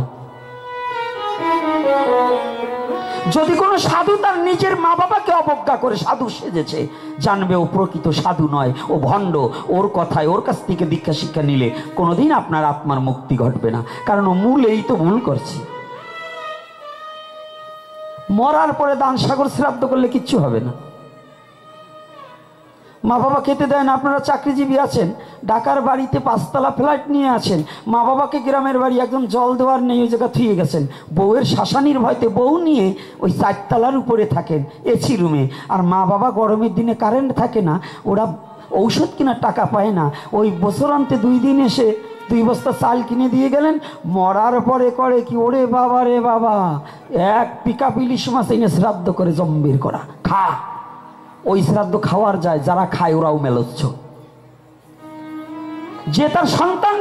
যদি কোনো সাধু তার নিজের মা বাবাকে অবজ্ঞা করে সাধু সেজেছে, জানবে ও প্রকৃত সাধু নয়, ও ভণ্ড। ওর কথায়, ওর কাছ থেকে দীক্ষা শিক্ষা নিলে কোনোদিন আপনার আত্মার মুক্তি ঘটবে না, কারণ ও মূলেই তো ভুল করছে। মরার পরে দান সাগর শ্রাদ্ধ করলে কিচ্ছু হবে না। মা বাবা খেতে দেয় না। আপনারা চাকরিজীবী আছেন, ঢাকার বাড়িতে 5 তলা ফ্ল্যাট নিয়ে আছেন, মা বাবাকে গ্রামের বাড়ি একদম জল দেওয়ার নেই ওই জায়গা থুয়ে গেছেন, বউয়ের শাসানির ভয়তে বউ নিয়ে ওই 4 তলার উপরে থাকেন এসি রুমে। আর মা বাবা গরমের দিনে কারেন্ট থাকে না, ওরা ঔষধ কেনার টাকা পায় না, ওই বছরান্তে 2 দিন এসে 2 বস্তা চাল কিনে দিয়ে গেলেন। মরার পরে করে কি, ওরে বাবা রে বাবা, 1 পিকআপ ইলিশ মাছ এনে শ্রাদ্ধ করে জম্বির করা খা। ওই শ্রাদ্ধ খাওয়ার যায়, যারা খায় ওরাও মেলচ্ছ। যে তার সন্তান,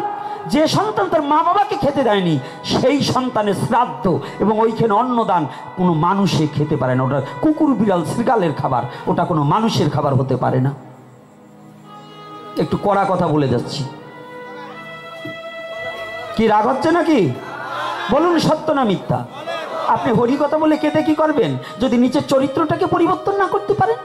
যে সন্তান তার মা বাবাকে খেতে দেয়নি, সেই সন্তানের শ্রাদ্ধ এবং ওইখানে অন্নদান কোনো মানুষে খেতে পারে না। ওটা কুকুর বিড়াল শৃগালের খাবার, ওটা কোনো মানুষের খাবার হতে পারে না। একটু কড়া কথা বলে যাচ্ছি, কি রাগ হচ্ছে নাকি? বলুন সত্য না মিথ্যা? আপনি হরি কথা বলে কেটে কি করবেন যদি নিচের চরিত্রটাকে পরিবর্তন না করতে পারেন?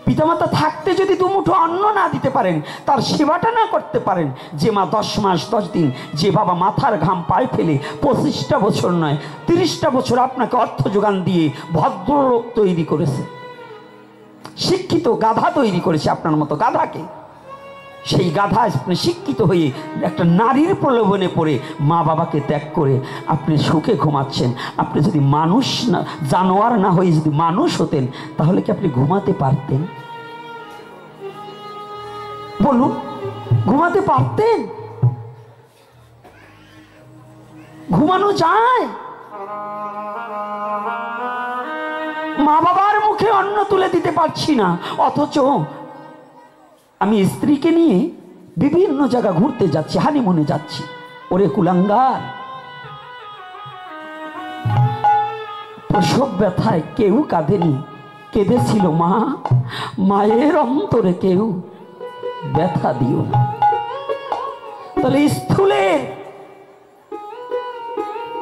পিতামাতা থাকতে যদি 2 মুঠো অন্ন না দিতে পারেন, তার সেবাটা না করতে পারেন, যে মা 10 মাস 10 দিন, যে বাবা মাথার ঘাম পায়ে ফেলে 25টা বছর নয় 30টা বছর আপনাকে অর্থ যোগান দিয়ে ভদ্রলোক তৈরি করেছে, শিক্ষিত গাধা তৈরি করেছে আপনার মতো গাধাকে, সেই গাধা আপনি শিক্ষিত হয়ে একটা নারীর প্রলোভনে পড়ে মা বাবাকে ত্যাগ করে আপনি সুখে ঘুমাচ্ছেন। আপনি যদি মানুষ না, জানোয়ার না হয়ে যদি মানুষ হতেন, তাহলে কি আপনি ঘুমাতে পারতেন? বলুন, ঘুমাতে পারতেন? ঘুমানো যায়? মা বাবার মুখে অন্ন তুলে দিতে পারছি না, অথচ আমি স্ত্রীকে নিয়ে বিভিন্ন জায়গা ঘুরতে যাচ্ছি, হানিমুনে যাচ্ছি। ওরে কুলাঙ্গার, প্রসব ব্যথায় কেউ কাঁদেনি, কেঁদেছিল মা। মায়ের অন্তরে কেউ ব্যথা দিও না। তাহলে স্থূলে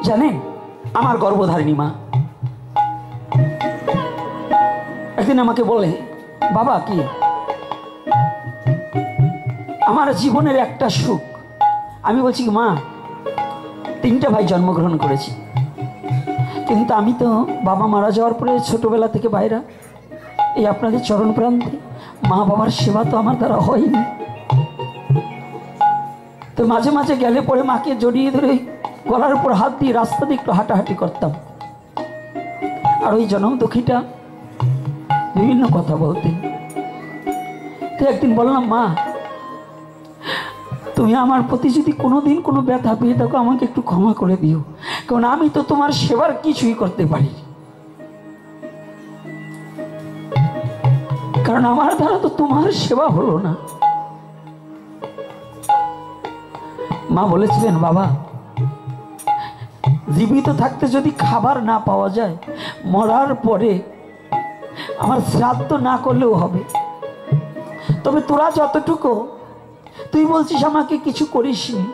জানেন, আমার গর্ভধারিণী মা একদিন আমাকে বলে, বাবা কি আমার জীবনের একটা সুখ? আমি বলছি, মা 3টে ভাই জন্মগ্রহণ করেছি, কিন্তু আমি তো বাবা মারা যাওয়ার পরে ছোটবেলা থেকে বাইরা, এই আপনাদের চরণ প্রান্তে মা বাবার সেবা তো আমার দ্বারা হয়নি। তো মাঝে মাঝে গেলে পরে মাকে জড়িয়ে ধরে গলার উপর হাত দিয়ে রাস্তা দিয়ে একটু হাঁটাহাঁটি করতাম, আর ওই জনম দুঃখীটা বিভিন্ন কথা বলতেন। তো একদিন বললাম, মা তুমি আমার প্রতি যদি কোনোদিন কোনো ব্যথা পেয়ে থাকো, আমাকে একটু ক্ষমা করে দিও, কারণ আমি তো তোমার সেবার কিছুই করতে পারি, কারণ আমার দ্বারা তো তোমার সেবা হলো না। মা বলেছিলেন, বাবা জীবিত থাকতে যদি খাবার না পাওয়া যায়, মরার পরে আমার শ্রাদ্ধ না করলেও হবে, তবে তোরা যতটুকু, তুই বলছিস আমাকে কিছু করিসনি,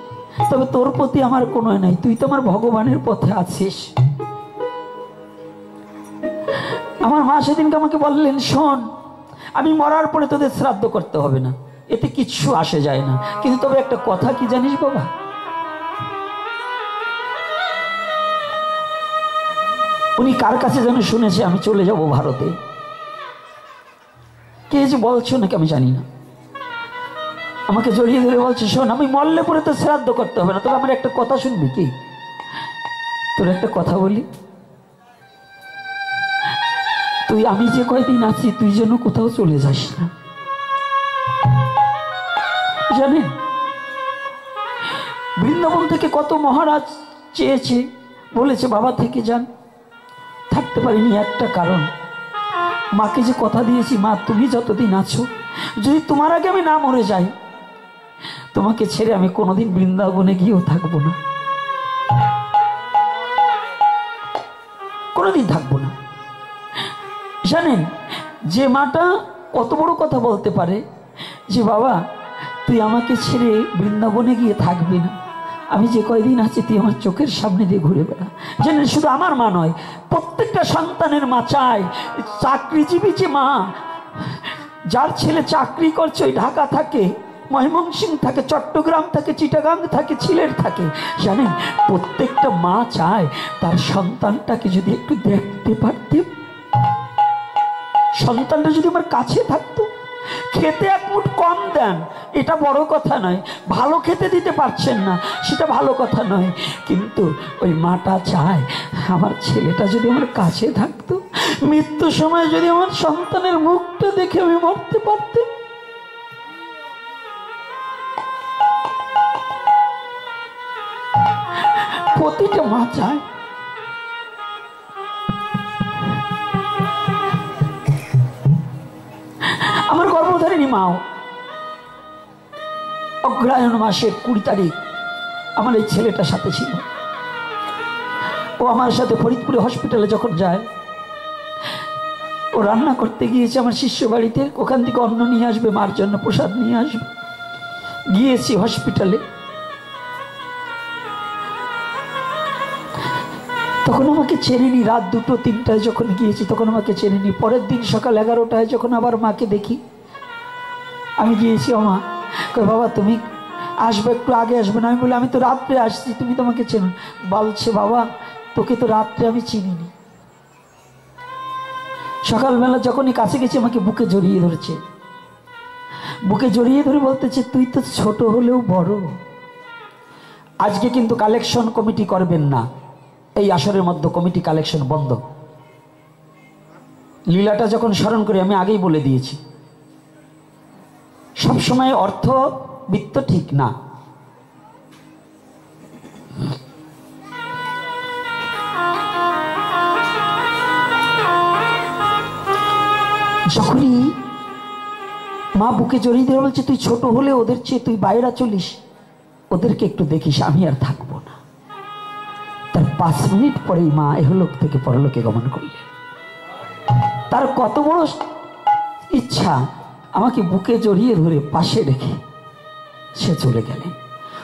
তবে তোর প্রতি আমার কোনো নাই, তুই তো আমার ভগবানের পথে আছিস। আমার মা সেদিনকে আমাকে বললেন, শোন, আমি মরার পরে তোদের শ্রাদ্ধ করতে হবে না, এতে কিচ্ছু আসে যায় না, কিন্তু তবে একটা কথা কি জানিস বাবা, উনি কার কাছে যেন শুনেছে আমি চলে যাব ভারতে, কে যে বলছো নাকি আমি জানি না, আমাকে জড়িয়ে ধরে বলছে, শোন, আমি মরলে পরে তো শ্রাদ্ধ করতে হবে না, তবে আমার একটা কথা শুনবি কি? তোর একটা কথা বলি, তুই আমি যে কয়দিন আছি তুই যেন কোথাও চলে যাস না। জানেন, বৃন্দাবন থেকে কত মহারাজ চেয়েছে, বলেছে বাবা থেকে যান, থাকতে পারিনি একটা কারণ, মাকে যে কথা দিয়েছি, মা তুমি যতদিন আছো, যদি তোমার আগে আমি না মরে যাই, তোমাকে ছেড়ে আমি কোনোদিন বৃন্দাবনে গিয়েও থাকবো না, কোনোদিন থাকবো না। জানেন, যে মাটা কত বড় কথা বলতে পারে যে বাবা তুই আমাকে ছেড়ে বৃন্দাবনে গিয়ে থাকবি না, আমি যে কয়দিন আছি তুই আমার চোখের সামনে দিয়ে ঘুরে বেড়া। যেন শুধু আমার মা নয়, প্রত্যেকটা সন্তানের মা চায়, চাকরিজীবী যে মা, যার ছেলে চাকরি করছে, ওই ঢাকা থাকে, ময়মনসিংহ থাকে, চট্টগ্রাম থাকে, চিটাগাং থাকে, সিলেট থাকে, জানেন প্রত্যেকটা মা চায় তার সন্তানটাকে যদি একটু দেখতে পারতেন, সন্তানটা যদি আমার কাছে থাকতো। খেতে এক মুঠ কম দেন, এটা বড় কথা নয়, ভালো খেতে দিতে পারছেন না সেটা ভালো কথা নয়, কিন্তু ওই মাটা চায় আমার ছেলেটা যদি আমার কাছে থাকতো, মৃত্যুর সময় যদি আমার সন্তানের মুখটা দেখে আমি মরতে পারতাম। প্রতিটা মা চায়। আমার গর্ভধারিণী মাও অগ্রহায়ণ মাসের 20 তারিখ আমার এই ছেলেটার সাথে ছিল। ও আমার সাথে ফরিদপুরে হসপিটালে যখন যায়, ও রান্না করতে গিয়েছে আমার শিষ্য বাড়িতে, ওখান থেকে অন্ন নিয়ে আসবে, মার জন্য প্রসাদ নিয়ে আসবে। গিয়েছি হসপিটালে, তখন আমাকে চেনেনি। রাত 2-3টায় যখন গিয়েছি তখন আমাকে চেনেনি। পরের দিন সকাল 11টায় যখন আবার মাকে দেখি, আমি গিয়েছি, ও মা কই বাবা তুমি আসবে, একটু আগে আসবে না? আমি বলি আমি তো রাত্রে আসছি, তুমি তোমাকে চেনো? বলছে বাবা তোকে তো রাত্রে আমি চিনিনি। সকালবেলা যখনই কাছে গেছি আমাকে বুকে জড়িয়ে ধরেছে, বুকে জড়িয়ে ধরে বলতেছে তুই তো ছোট হলেও বড়। আজকে কিন্তু কালেকশন কমিটি করবেন না, এই আসরের মধ্যে কমিটি কালেকশন বন্ধ। লীলাটা যখন স্মরণ করি, আমি আগেই বলে দিয়েছি সবসময় অর্থ বিত্ত ঠিক না। যখনই মা বুকে জড়িয়ে ধরে বলছে তুই ছোট হলে ওদের চেয়ে তুই বাইরে চলিস, ওদেরকে একটু দেখিস, আমি আর থাকবো না। তার 5 মিনিট পরেই মা এহলোক থেকে পরলোকে গমন করলেন। তার কত বড় ইচ্ছা, আমাকে বুকে জড়িয়ে ধরে পাশে রেখে সে চলে গেলেন।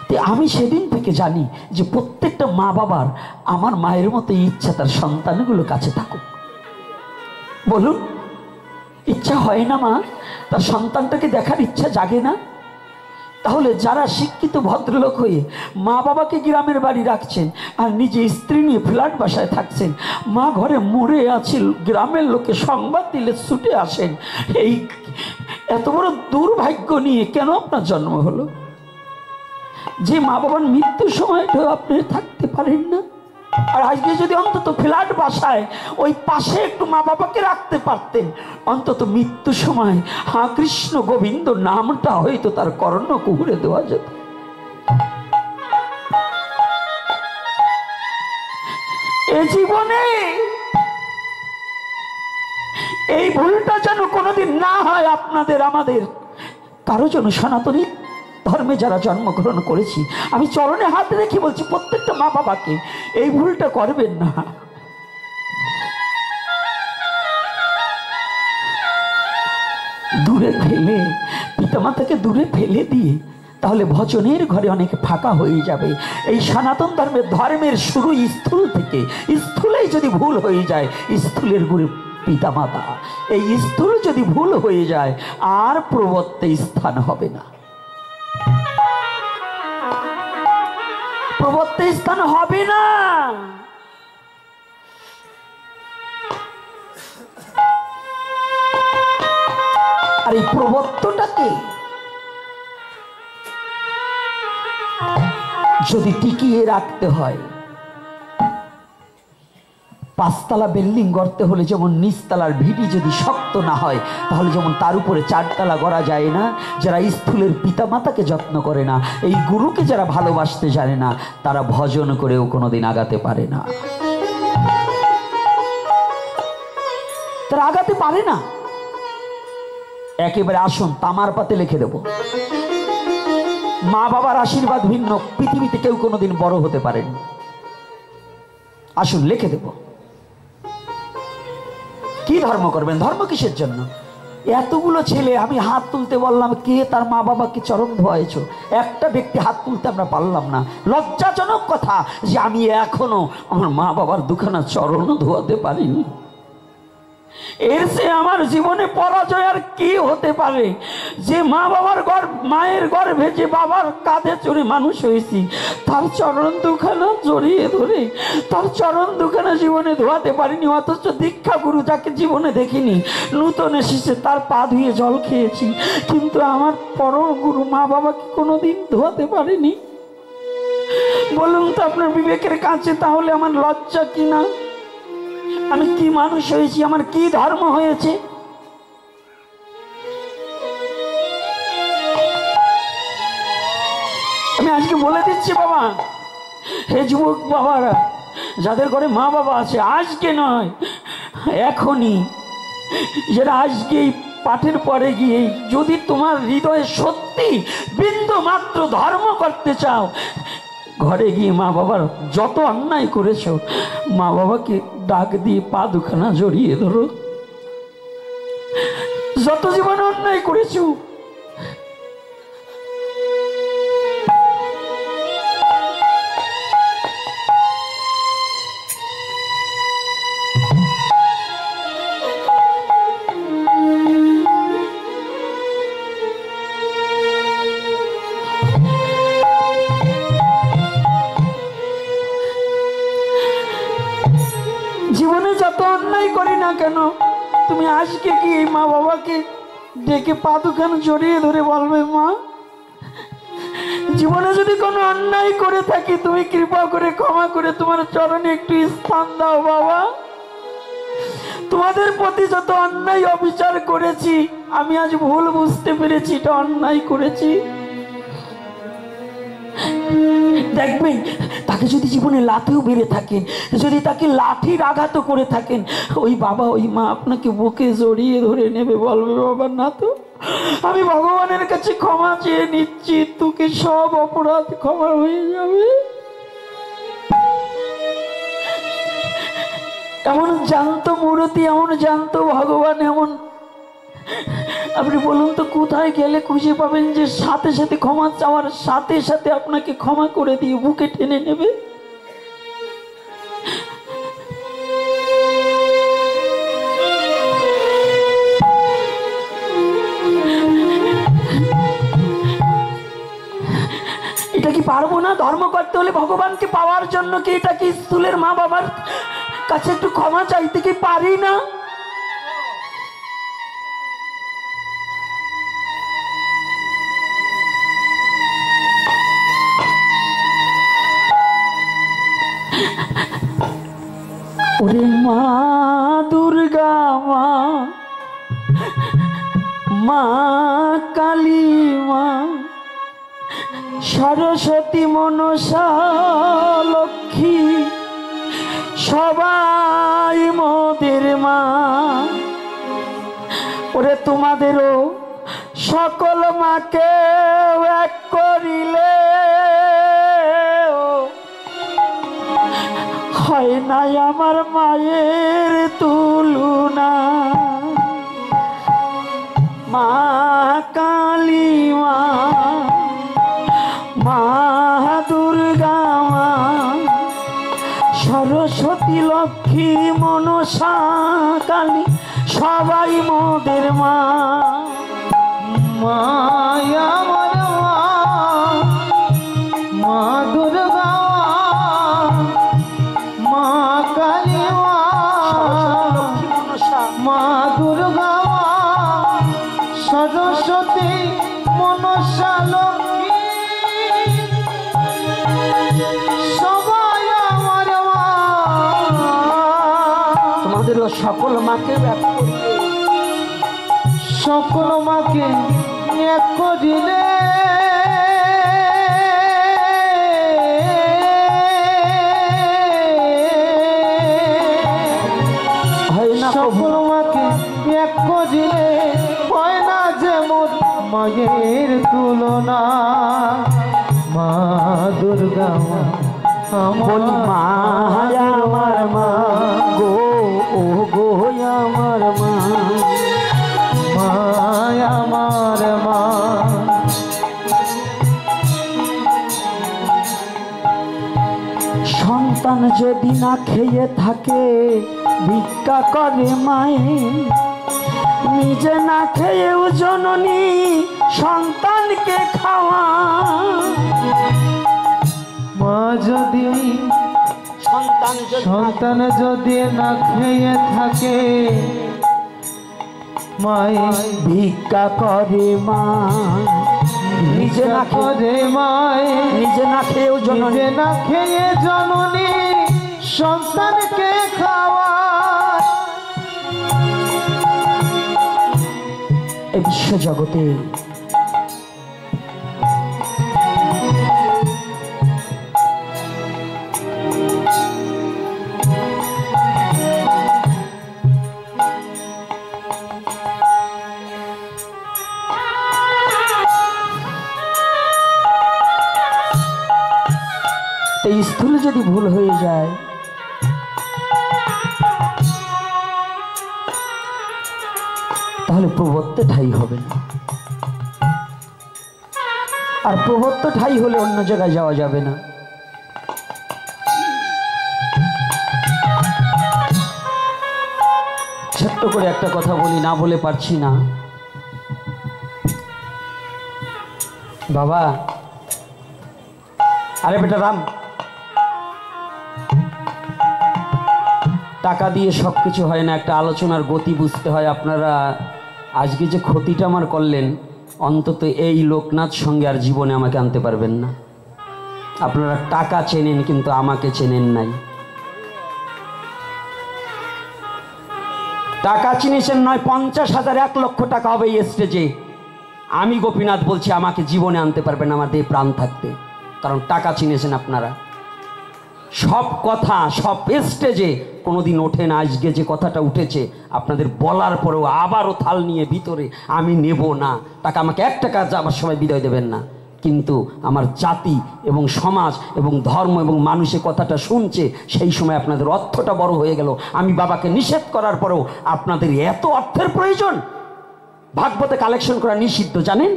তো আমি সেদিন থেকে জানি যে প্রত্যেকটা মা বাবার আমার মায়ের মতো ইচ্ছা তার সন্তানগুলো কাছে থাকুক। বলুন, ইচ্ছা হয় না মা? তার সন্তানটাকে দেখার ইচ্ছা জাগে না? তাহলে যারা শিক্ষিত ভদ্রলোক হয়ে মা বাবাকে গ্রামের বাড়ি রাখছেন আর নিজে স্ত্রী নিয়ে ফ্ল্যাট বাসায় থাকছেন, মা ঘরে মরে আছে, গ্রামের লোকে সংবাদ দিলে ছুটে আসেন, এই এত বড় দুর্ভাগ্য নিয়ে কেন আপনার জন্ম হলো? যে মা বাবার মৃত্যুর সময়টাও আপনি থাকতে পারেন না। আর আজকে যদি অন্তত ফ্ল্যাট বাসায় ওই পাশে একটু মা বাবাকে রাখতে পারতেন, অন্তত মৃত্যুর সময় হা কৃষ্ণ গোবিন্দ নামটা হয়তো তার কর্ণ কুহুরে দেওয়া যেত। এ জীবনে এই ভুলটা যেন কোনোদিন না হয় আপনাদের, আমাদের কারো জন্য। সনাতনী ধর্মে যারা জন্মগ্রহণ করেছি, আমি চরণে হাত রেখে বলছি প্রত্যেকটা মা বাবাকে এই ভুলটা করবেন না। দূরে ফেলে, পিতামাতাকে দূরে ফেলে দিয়ে তাহলে ভজনের ঘরে অনেক ফাঁকা হয়ে যাবে। এই সনাতন ধর্মের শুরু স্থূল থেকে, স্থূলেই যদি ভুল হয়ে যায়, স্থূলের গুরু পিতামাতা, এই স্থূল যদি ভুল হয়ে যায় আর প্রবর্তে স্থান হবে না, প্রবর্তে স্থান হবে না। আর এই প্রবর্তটাকে যদি টিকিয়ে রাখতে হয়, 5 তলা বিল্ডিং গড়তে হলে যেমন নিচতলার ভিটি যদি শক্ত না হয়, তাহলে যেমন তার উপরে 4 তলা গড়া যায় না। যারা স্থূলের পিতামাতাকে যত্ন করে না, এই গুরুকে যারা ভালোবাসতে জানে না, তারা ভজন করেও কোনোদিন আগাতে পারে না, তারা আগাতে পারে না। একেবারে আসুন, তামার পাতে লিখে দেব, মা বাবার আশীর্বাদ ভিন্ন পৃথিবীতে কেউ কোনোদিন বড় হতে পারেনি। আসুন লিখে দেব। কি ধর্ম করবেন? ধর্ম কিসের জন্য? এতগুলো ছেলে, আমি হাত তুলতে বললাম, কে তার মা বাবাকে চরণ ধোয়াইছো? একটা ব্যক্তি হাত তুলতে আমরা পারলাম না। লজ্জাজনক কথা যে আমি এখনো আমার মা বাবার দুখানা চরণও ধোয়াতে পারিনি। এর সে আমার জীবনে পরাজয় আর কি হতে পারে? যে মা বাবার মায়ের গর্ভে যে বাবার কাঁধে চড়ে মানুষ হয়েছি, তার চরণ দুখানা জড়িয়ে ধরে তার চরণ দুখানা জীবনে ধোয়াতে পারিনি। অথচ দীক্ষা গুরু যাকে জীবনে দেখিনি, নূতন এসেছে, তার পা ধুয়ে জল খেয়েছি, কিন্তু আমার পরম গুরু মা বাবাকে কোনোদিন ধোয়াতে পারিনি। বলুন তো আপনার বিবেকের কাছে, তাহলে আমার লজ্জা কি না? আমি কি মানুষ হয়েছি? আমার কি ধর্ম হয়েছে? আমি আজকে বলে দিচ্ছি বাবা, হে যুবক বাবারা, যাদের ঘরে মা বাবা আছে, আজকে নয় এখনই, যারা আজকে এই পাঠের পরে গিয়ে যদি তোমার হৃদয়ে সত্যি বিন্দু মাত্র ধর্ম করতে চাও, ঘরে গিয়ে মা বাবার যত অন্যায় করেছো, মা বাবাকে ডাক দিয়ে পা দুখানা জড়িয়ে ধরো। যত জীবনে অন্যায় করেছো, জীবনে যত অন্যায় করি না কেন, তুমি আজকে কি মা বাবাকে ডেকে পা দুখানা জড়িয়ে ধরে বলবে, মা, জীবনে যদি কোনো অন্যায় করে থাকি, তুমি কৃপা করে ক্ষমা করে তোমার চরণে একটু স্থান দাও বাবা। তোমাদের প্রতি যত অন্যায় অবিচার করেছি, আমি আজ ভুল বুঝতে পেরেছি, এটা অন্যায় করেছি। দেখবেন, তাকে যদি জীবনে লাঠিও বেড়ে থাকেন, যদি তাকে লাঠির আঘাত করে থাকেন, ওই বাবা ওই মা আপনাকে বুকে জড়িয়ে ধরে নেবে, বলবে, বাবা না তো, আমি ভগবানের কাছে ক্ষমা চেয়ে নিচ্ছি, তোকে সব অপরাধ ক্ষমা হয়ে যাবে। এমন জানতো মূর্তি, এমন জানতো ভগবান, এমন। আপনি বলুন তো, কোথায় গেলে খুঁজে পাবেন যে সাথে সাথে ক্ষমা চাওয়ার সাথে সাথে আপনাকে ক্ষমা করে দিয়ে বুকে টেনে নেবে? এটা কি পারবো না? ধর্ম করতে হলে ভগবানকে পাওয়ার জন্য কি এটা কি স্থূলের মা বাবার কাছে একটু ক্ষমা চাইতে কি পারি না? ওরে মা দুর্গা, মা, মা কালী, মা সরস্বতী, মনসা, লক্ষ্মী, সবাই মোদের মা। ওরে তোমাদেরও সকল মাকে এক করিলে হয় নাই আমার মায়ের তুলনা। মা কালী, মা, মা দুর্গা, মা সরস্বতী, লক্ষ্মী, মনসা, কালী, সবাই মোদের মা। মায়া আমার মা দুর্গা, মা কালী, মা দুর্গা, সরস্বতী, মনসা, লক্ষ্মী, সবাই আমার মা। তোমাদের সকল মাকে এক করিলে, সকল মাকে এক করিলে হয় না, সকল মাকে এক করিলে হয় না যে মোর মায়ের তুলনা। মা দুর্গা, বলি মা আমার মা গো, ও গো আমার মা, মা সন্তান যদি না খেয়ে থাকে ভিক্ষা করে মায়ের, নিজে না খেয়েও জননী সন্তানকে খাওয়া। মা যদি সন্তান যদি না খেয়ে থাকে মায়ে ভিক্ষা করে মা, নিজে না করে মায়ে নিজে না খেয়েও জননী, নিজে না খেয়ে জননী সন্তানকে খাওয়া। এই বিশ্ব জগতে এই স্থূলে যদি ভুল হয়ে যায় তাহলে প্রবত্তে ঠাই হবে না, আর প্রবত্ত ঠাই হলে অন্য জায়গায় যাওয়া যাবে না। ছোট্ট করে একটা কথা বলি, না বলে পারছি না। বাবা, আরে বেটা রাম, টাকা দিয়ে সব কিছু হয় না, একটা আলোচনার গতি বুঝতে হয়। আপনারা আজকে যে ক্ষতিটা আমার করলেন, অন্তত এই লোকনাথ সঙ্গে আর জীবনে আমাকে আনতে পারবেন না। আপনারা টাকা চেনেন কিন্তু আমাকে চেনেন নাই। টাকা চিনেছেন নয়, 50,000 1 লক্ষ টাকা হবে এই স্টেজে, আমি গোপীনাথ বলছি আমাকে জীবনে আনতে পারবেন আমার দেহ প্রাণ থাকতে, কারণ টাকা চিনেছেন আপনারা। সব কথা সব স্টেজে কোনোদিন ওঠে না, আজকে যে কথাটা উঠেছে আপনাদের বলার পরেও আবারও থাল নিয়ে ভিতরে আমি নেব না টাকা, আমাকে 1 টাকা যাবার সময় বিদায় দেবেন না। কিন্তু আমার জাতি এবং সমাজ এবং ধর্ম এবং মানুষের কথাটা শুনছে, সেই সময় আপনাদের অর্থটা বড় হয়ে গেল। আমি বাবাকে নিষেধ করার পরেও আপনাদের এত অর্থের প্রয়োজন। ভাগবতে কালেকশন করা নিষিদ্ধ জানেন?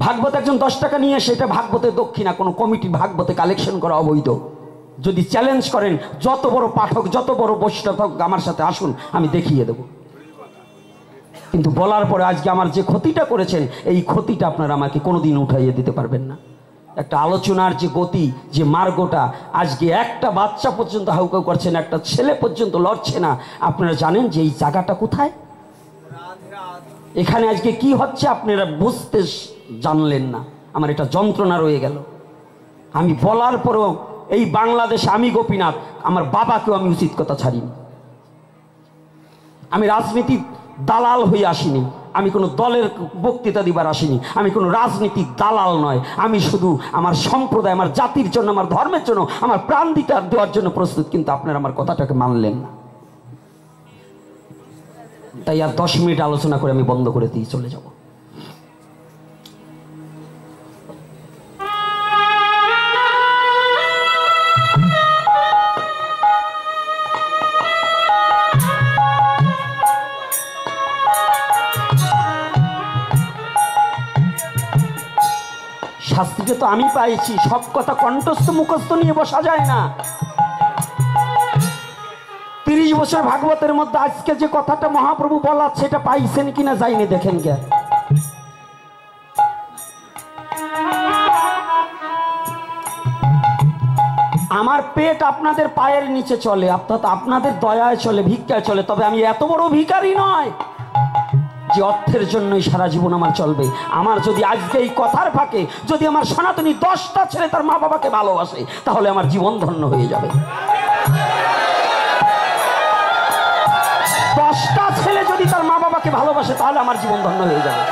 ভাগবত একজন 10 টাকা নিয়ে সেটা ভাগবতে দক্ষিণা, কোনো কমিটি ভাগবতে কালেকশন করা অবৈধ। যদি চ্যালেঞ্জ করেন, যত বড় পাঠক যত বড় বৈষ্ণব আমার সাথে আসুন, আমি দেখিয়ে দেব। কিন্তু বলার পরে আজকে আমার যে ক্ষতিটা করেছেন, এই ক্ষতিটা আপনারা আমাকে কোনোদিন উঠাইয়ে দিতে পারবেন না। একটা আলোচনার যে গতি, যে মার্গটা, আজকে একটা বাচ্চা পর্যন্ত হাউকাউ করছেন, একটা ছেলে পর্যন্ত লড়ছে না। আপনারা জানেন যে এই জায়গাটা কোথায়? এখানে আজকে কি হচ্ছে আপনারা বুঝতে জানলেন না। আমার এটা যন্ত্রণা রয়ে গেল। আমি বলার পরেও এই বাংলাদেশে আমি গোপীনাথ, আমার বাবাকেও আমি উচিত কথা ছাড়িনি। আমি রাজনীতি দালাল হয়ে আসিনি, আমি কোনো দলের বক্তৃতা দিবার আসিনি, আমি কোনো রাজনীতিক দালাল নয়। আমি শুধু আমার সম্প্রদায়, আমার জাতির জন্য, আমার ধর্মের জন্য আমার প্রাণ দিতে দেওয়ার জন্য প্রস্তুত। কিন্তু আপনারা আমার কথাটাকে মানলেন না, তাই আর 10 মিনিট আলোচনা করে আমি বন্ধ করে দিয়ে চলে যাব। শাস্তিটা তো আমি পাইছি, সব কথা কণ্ঠস্থ মুখস্থ নিয়ে বসা যায় না। 30 বছর ভাগবতের মধ্যে আজকে যে কথাটা মহাপ্রভু বলা, সেটা পাইছেন কিনা যাইনি, দেখেন গে। আমার পেট আপনাদের পায়ের নিচে চলে, অর্থাৎ আপনাদের দয়ায় চলে, ভিক্ষায় চলে। তবে আমি এত বড় ভিখারি নয় যে অর্থের জন্যই সারা জীবন আমার চলবে। আমার যদি আজকে এই কথার ফাঁকে যদি আমার সনাতনী 10টা ছেলে তার মা বাবাকে ভালোবাসে, তাহলে আমার জীবন ধন্য হয়ে যাবে। 10টা ছেলে যদি তার মা বাবাকে ভালোবাসে, তাহলে আমার জীবন ধন্য হয়ে যাবে।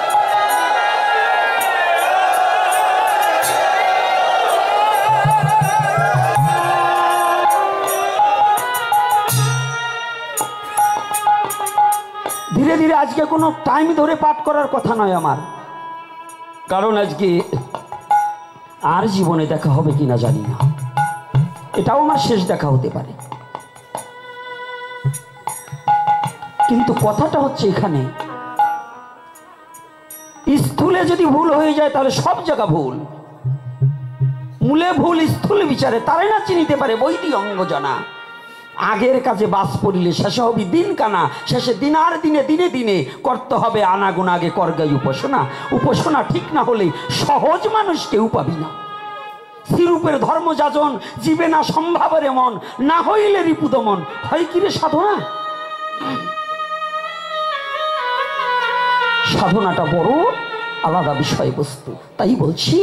ধীরে ধীরে আজকে কোনো টাইম ধরে পাঠ করার কথা নয় আমার, কারণ আজকে আর জীবনে দেখা হবে কিনা জানি না, এটাও আমার শেষ দেখা হতে পারে। কিন্তু কথাটা হচ্ছে এখানে, স্থূলে যদি ভুল হয়ে যায় তাহলে সব জায়গা ভুল। মূলে ভুল স্থূল বিচারে তারে না চিনিতে পারে বৈদি অঙ্গজনা। আগের কাজে বাস পড়িলে শেষে হবি দিন কানা, শেষে দিনার দিনে দিনে দিনে করতে হবে আনাগুন আগে করগাই উপাসনা। উপাসনা ঠিক না হলে সহজ মানুষ কেউ পাবি না। শ্রীরূপের ধর্মযাজন জীবে না সম্ভাবের মন, না হইলে রিপুদমন হয় কি রে সাধনা? সাধনাটা বড় আলাদা বিষয়বস্তু। তাই বলছি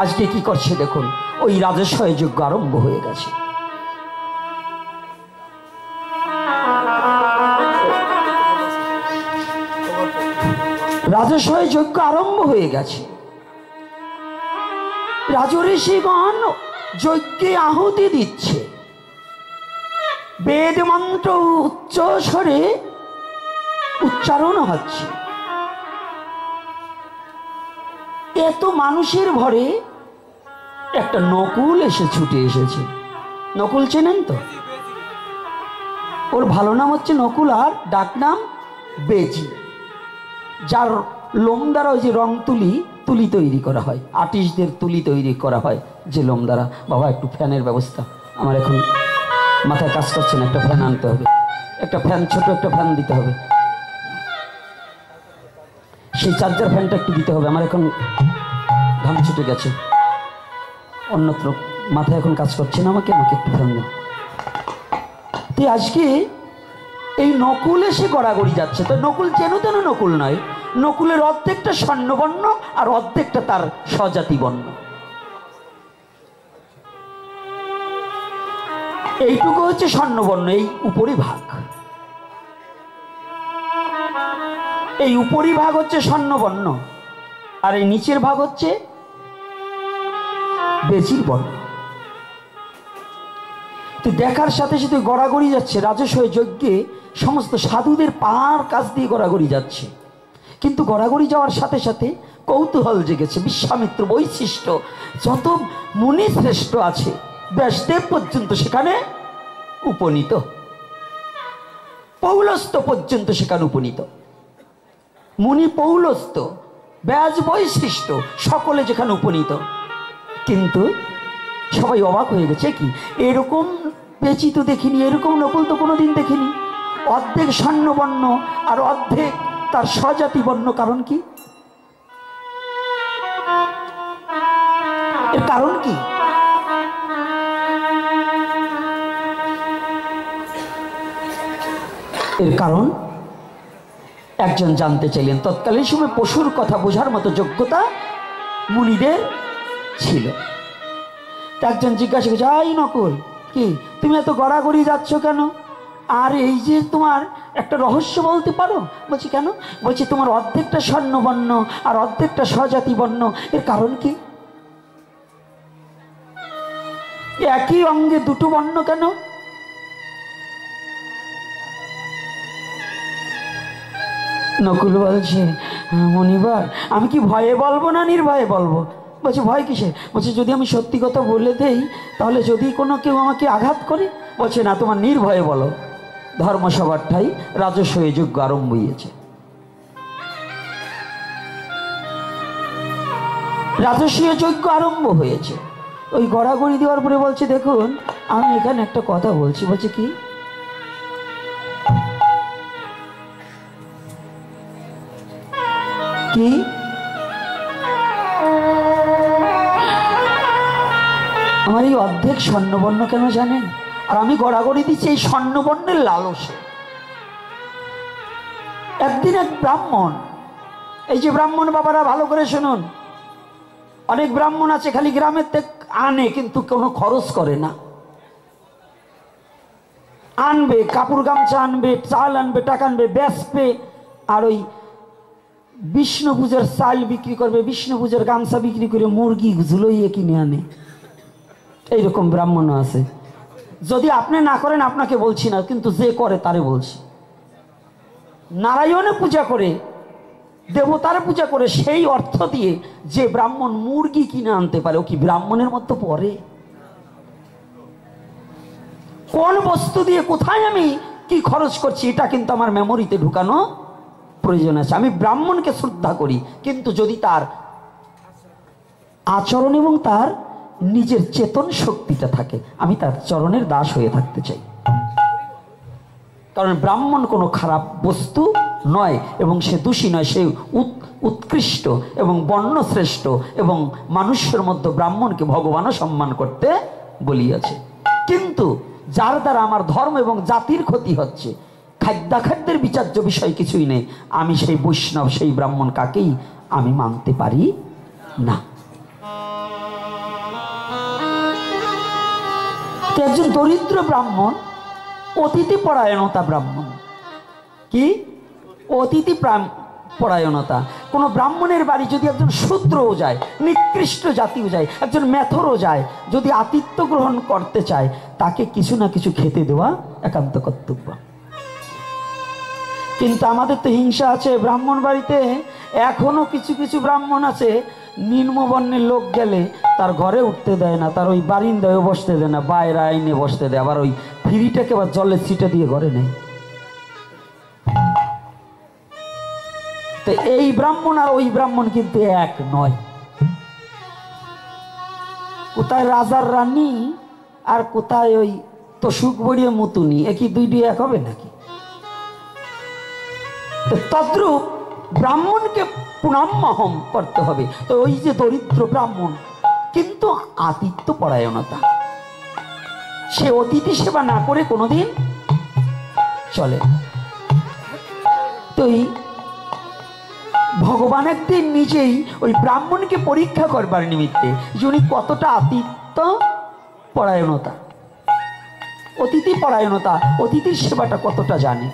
আজকে কি করছে দেখুন, ওই রাজস্বয় যজ্ঞ আরম্ভ হয়ে গেছে। রাজস্বয় যজ্ঞ আরম্ভ হয়ে গেছে। রাজঋষিগণ যজ্ঞে আহুতি দিচ্ছে, বেদ মন্ত্র উচ্চ স্বরে উচ্চারণ হচ্ছে। এত মানুষের ভরে একটা নকুল এসে ছুটে এসেছে। নকুল চেনেন তো? ওর ভালো নাম হচ্ছে নকুল আর ডাক নাম বেজি। যার লোম দ্বারা ওই যে রং তুলি তৈরি করা হয়, আর্টিস্টদের তুলি তৈরি করা হয় যে লোম দ্বারা। বাবা একটু ফ্যানের ব্যবস্থা, আমার এখন মাথায় কাজ করছে না, একটা ফ্যান আনতে হবে, একটা ফ্যান, ছোট একটা ফ্যান দিতে হবে, সেই চার্জার ফ্যানটা একটু দিতে হবে, আমার এখন ঘাম ছুটে গেছে, অন্যত্র মাথায় এখন কাজ করছে না, আমাকে একটু ফ্যান দেন। তো আজকে এই নকুল এসে গড়াগড়ি যাচ্ছে। তো নকুল যেন তেন নকুল নয়, নকুলের অর্ধেকটা স্বর্ণবর্ণ আর অর্ধেকটা তার স্বজাতি বর্ণ। এইটুকু হচ্ছে স্বর্ণবর্ণ, এই উপরিভাগ, এই উপরিভাগ হচ্ছে স্বর্ণবর্ণ, আর এই নিচের ভাগ হচ্ছে বেজির বর্ণ। তো দেখার সাথে সাথে গড়াগড়ি যাচ্ছে রাজস্বয় যজ্ঞে, সমস্ত সাধুদের পার কাছ দিয়ে গড়াগড়ি যাচ্ছে। কিন্তু গড়াগড়ি যাওয়ার সাথে সাথে কৌতূহল জেগেছে। বিশ্বামিত্র বৈশিষ্ট্য যত মুনি শ্রেষ্ঠ আছে, ব্যাসদেব পর্যন্ত সেখানে উপনীত, পৌলস্ত পর্যন্ত সেখানে উপনীত। মুনি পৌলস্ত, ব্যাস বৈশিষ্ট্য সকলে যেখানে উপনীত। কিন্তু সবাই অবাক হয়ে গেছে, কি এরকম পেঁচি তো দেখিনি, এরকম নকুল তো কোনোদিন দেখিনি। অর্ধেক স্বর্ণবর্ণ আর অর্ধেক তার স্বজাতি বর্ণ। কারণ কি? এর কারণ কি? এর কারণ একজন জানতে চাইলেন। তৎকালীন সময় পশুর কথা বোঝার মতো যোগ্যতা মুনিদের ছিল। একজন জিজ্ঞাসা করছে, আই নকুল, কি তুমি এত গড়াগড়ি যাচ্ছ কেন? আর এই যে তোমার একটা রহস্য বলতে পারো? বলছি কেন? বলছি তোমার অর্ধেকটা স্বর্ণবর্ণ আর অর্ধেকটা স্বজাতি বর্ণ, এর কারণ কি? একই অঙ্গে দুটো বর্ণ কেন? নকুল বলছে, মনিবার আমি কি ভয়ে বলবো না নির্ভয়ে বলবো? বলছে ভয় কিসে? বলছে যদি আমি সত্যি কথা বলে দেই তাহলে যদি কোনো কেউ আমাকে আঘাত করে? বলছে না, তোমার নির্ভয়ে বলো। ধর্মসভার ঠাই রাজস্বয় যজ্ঞ আরম্ভ হয়েছে। রাজস্বয় যজ্ঞ আরম্ভ হয়েছে। ওই গড়াগড়ি দেওয়ার পরে বলছে, দেখুন আমি এখানে একটা কথা বলছি। বলছে কি? কি? আমার এই অর্ধেক স্বর্ণবর্ণ কেন জানেন? আর আমি গড়াগড়ি দিচ্ছি এই স্বর্ণবর্ণের লালসে। একদিন এক ব্রাহ্মণ, এই যে ব্রাহ্মণ বাবারা ভালো করে শুনুন, অনেক ব্রাহ্মণ আছে খালি গ্রামের থেকে আনে কিন্তু কোনো খরচ করে না। আনবে কাপড় গামছা আনবে, চাল আনবে, টাকা আনবে, বেচবে, আর ওই বিষ্ণু পূজার চাল বিক্রি করবে, বিষ্ণু পূজার গামছা বিক্রি করে মুরগি ঝুলইয়ে কিনে আনে। এইরকম ব্রাহ্মণ আছে। যদি আপনি না করেন আপনাকে বলছি না, কিন্তু যে করে তারে বলছি। নারায়ণে পূজা করে, দেবতারে পূজা করে, সেই অর্থ দিয়ে যে ব্রাহ্মণ মুরগি কিনে আনতে পারে, ও কি ব্রাহ্মণের মতো পড়ে? কোন বস্তু দিয়ে কোথায় আমি কি খরচ করছি এটা কিন্তু আমার মেমোরিতে ঢুকানো প্রয়োজন আছে। আমি ব্রাহ্মণকে শ্রদ্ধা করি, কিন্তু যদি তার আচরণ এবং তার নিজের চেতন শক্তিটা থাকে, আমি তার চরণের দাস হয়ে থাকতে চাই। কারণ ব্রাহ্মণ কোনো খারাপ বস্তু নয় এবং সে দোষী নয়, সে উৎকৃষ্ট এবং বর্ণশ্রেষ্ঠ, এবং মানুষের মধ্যে ব্রাহ্মণকে ভগবানও সম্মান করতে বলিয়াছে। কিন্তু যার দ্বারা আমার ধর্ম এবং জাতির ক্ষতি হচ্ছে, খাদ্যাখাদ্যের বিচার্য বিষয় কিছুই নেই, আমি সেই বৈষ্ণব সেই ব্রাহ্মণ কাকেই আমি মানতে পারি না। তো একজন দরিদ্র ব্রাহ্মণ, অতিথি পরায়ণতা ব্রাহ্মণ, কি অতিথি পরায়ণতা। কোনো ব্রাহ্মণের বাড়ি যদি একজন শূদ্রও যায়, নিকৃষ্ট জাতিও যায়, একজন মেথরও যায়, যদি আতিথ্য গ্রহণ করতে চায়, তাকে কিছু না কিছু খেতে দেওয়া একান্ত কর্তব্য। কিন্তু আমাদের তো হিংসা আছে, ব্রাহ্মণ বাড়িতে এখনো কিছু কিছু ব্রাহ্মণ আছে, নিম্নবর্ণের লোক গেলে তার ঘরে উঠতে দেয় না, তার ওই বারিন্দায় বসতে দেয় না, বাইরে আইনে বসতে দেয়, আবার ওই ফিরিটাকে আবার জলের ছিটা দিয়ে ঘরে নেয়। তো এই ব্রাহ্মণ আর ওই ব্রাহ্মণ কিন্তু এক নয়। কোথায় রাজার রানী আর কোথায় ওই তো সুখবড়িয়া মতুনি, একই দুইটি এক হবে নাকি? তদ্রূপ ব্রাহ্মণকে পুনাম্যহম করতে হবে। তো ওই যে দরিদ্র ব্রাহ্মণ, কিন্তু আতিথ্য পরায়ণতা, সে অতিথি সেবা না করে কোনোদিন চলে। তো ভগবান একদিন নিজেই ওই ব্রাহ্মণকে পরীক্ষা করবার নিমিত্তে যে উনি কতটা আতিথ্য পরায়ণতা, অতিথি পরায়ণতা, অতিথির সেবাটা কতটা জানে,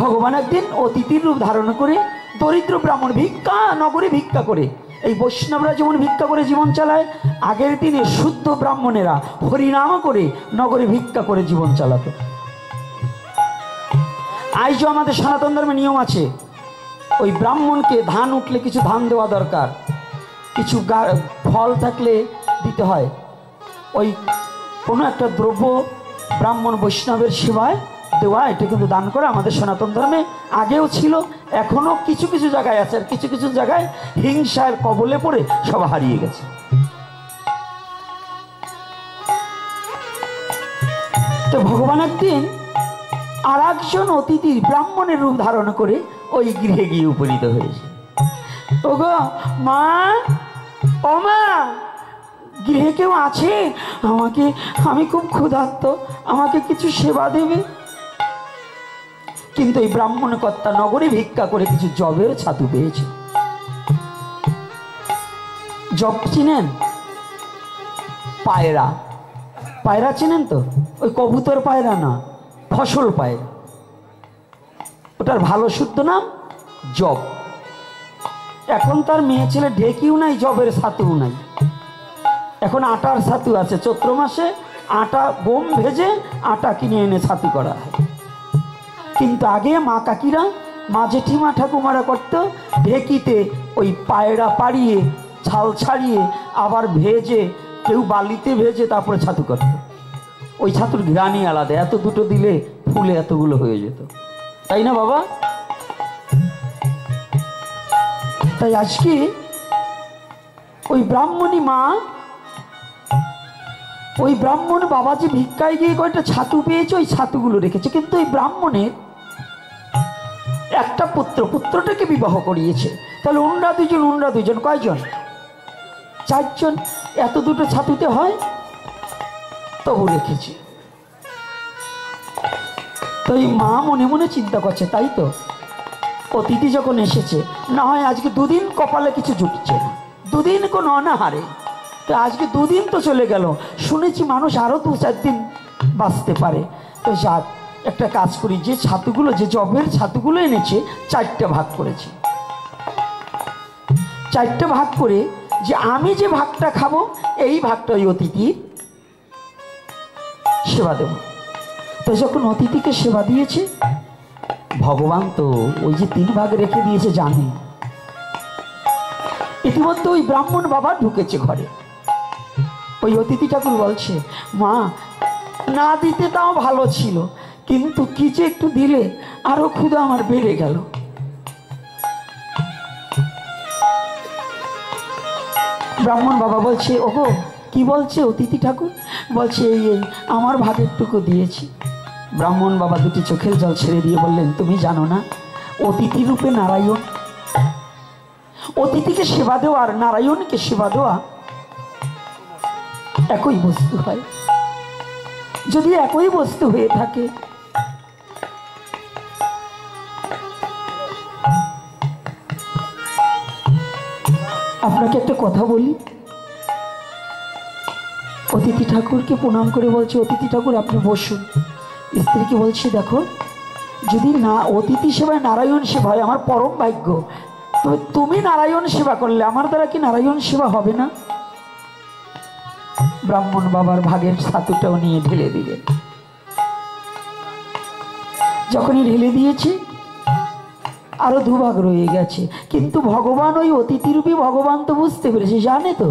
ভগবান একদিন অতিথির রূপ ধারণ করে দরিদ্র ব্রাহ্মণ ভিক্ষা নগরে ভিক্ষা করে, এই বৈষ্ণবরা যেমন ভিক্ষা করে জীবন চালায়, আগের দিনে শুদ্ধ ব্রাহ্মণেরা হরিনাম করে নগরে ভিক্ষা করে জীবন চালাতো। আজও আমাদের সনাতন ধর্মে নিয়ম আছে, ওই ব্রাহ্মণকে ধান উঠলে কিছু ধান দেওয়া দরকার, কিছু ফল থাকলে দিতে হয়, ওই কোনো একটা দ্রব্য ব্রাহ্মণ বৈষ্ণবের সেবায় দেওয়া, এটা কিন্তু দান করা আমাদের সনাতন ধর্মে আগেও ছিল, এখনো কিছু কিছু জায়গায় আছে, আর কিছু কিছু জায়গায় হিংসার কবলে পড়ে সব হারিয়ে গেছে। তো ভগবান একদিন আর একজন অতিথি ব্রাহ্মণের রূপ ধারণ করে ওই গৃহে গিয়ে উপনীত হয়েছে। ওগো মা, ও মা, গৃহে কেউ আছে? আমি খুব ক্ষুধার্ত, আমাকে কিছু সেবা দেবে? কিন্তু এই ব্রাহ্মণ কর্তা নগরে ভিক্ষা করে কিছু জবের ছাতু পেয়েছে। জব চিনেন? পায়রা, পায়রা চিনেন তো? ওই কবুতর পায়রা না, ফসল পায়রা, ওটার ভালো শুদ্ধ নাম জব। এখন তার মেয়ে ছেলে ঢেকিও নাই, জবের ছাতুও নাই, এখন আটার ছাতু আছে। চৈত্র মাসে আটা গম ভেজে আটা কিনে এনে ছাতু করা হয়। কিন্তু আগে মা কাকিরা, মা জেঠিমা ঠাকুমারা করতো, ঢেকিতে ওই পায়রা পাড়িয়ে ছাল ছাড়িয়ে আবার ভেজে, কেউ বালিতে ভেজে তারপরে ছাতু করত। ওই ছাতুর ঘ্রাণই আলাদা, এত দুটো দিলে ফুলে এতগুলো হয়ে যেত, তাই না বাবা? তাই আজকে ওই ব্রাহ্মণী মা, ওই ব্রাহ্মণ বাবা যে ভিক্ষায় গিয়ে কয়েকটা ছাতু পেয়েছে, ওই ছাতুগুলো রেখেছে। কিন্তু ওই ব্রাহ্মণের একটা পুত্রটাকে বিবাহ করিয়েছে, তাহলে উনরা দুজন, কয়জন? 4 জন। এত দুটো ছাতুতে হয়, তবু রেখেছে। তো এই মা মনে মনে চিন্তা করছে, তাই তো অতিথি যখন এসেছে, না হয় আজকে 2 দিন কপালে কিছু জুটছে না, 2 দিন কোনো অনাহারে, তো আজকে 2 দিন তো চলে গেল, শুনেছি মানুষ আরো 2-4 দিন বাঁচতে পারে। তো যাক, একটা কাজ করি, যে ছাতুগুলো, যে জবের ছাতুগুলো এনেছে 4টে ভাগ করেছি। 4টে ভাগ করে যে আমি যে ভাগটা খাবো, এই ভাগটা ওই অতিথির সেবা দেব। তো যখন অতিথিকে সেবা দিয়েছে, ভগবান তো ওই যে 3 ভাগ রেখে দিয়েছে জানে। ইতিমধ্যে ওই ব্রাহ্মণ বাবা ঢুকেছে ঘরে। ওই অতিথি ঠাকুর বলছে, মা না দিতে তাও ভালো ছিল, কিন্তু কি যে একটু দিলে আরো ক্ষুধা আমার বেড়ে গেল। ব্রাহ্মণ বাবা বলছে, ওগো কি বলছে অতিথি ঠাকুর? বলছে এই এই আমার ভাগেরটুকু দিয়েছি। ব্রাহ্মণ বাবা দুটি চোখের জল ছেড়ে দিয়ে বললেন, তুমি জানো না অতিথি রূপে নারায়ণ, অতিথিকে সেবা দেওয়া আর নারায়ণকে সেবা দেওয়া একই বস্তু হয়। যদি একই বস্তু হয়ে থাকে আপনাকে একটা কথা বলি। অতিথি ঠাকুরকে প্রণাম করে বলছে, অতিথি ঠাকুর আপনি বসুন। স্ত্রীকে বলছে, দেখো যদি না অতিথি সেবায় নারায়ণ সেবা হয় আমার পরম ভাগ্য, তবে তুমি নারায়ণ সেবা করলে আমার দ্বারা কি নারায়ণ সেবা হবে না? ব্রাহ্মণ বাবার ভাগের ছাতুটাও নিয়ে ঢেলে দিলেন। যখনই ঢেলে দিয়েছে আরো দুভাগ রয়ে গেছে, কিন্তু ভগবান ওই অতিথিরূপী ভগবান তো বুঝতে পেরেছে, জানে তো।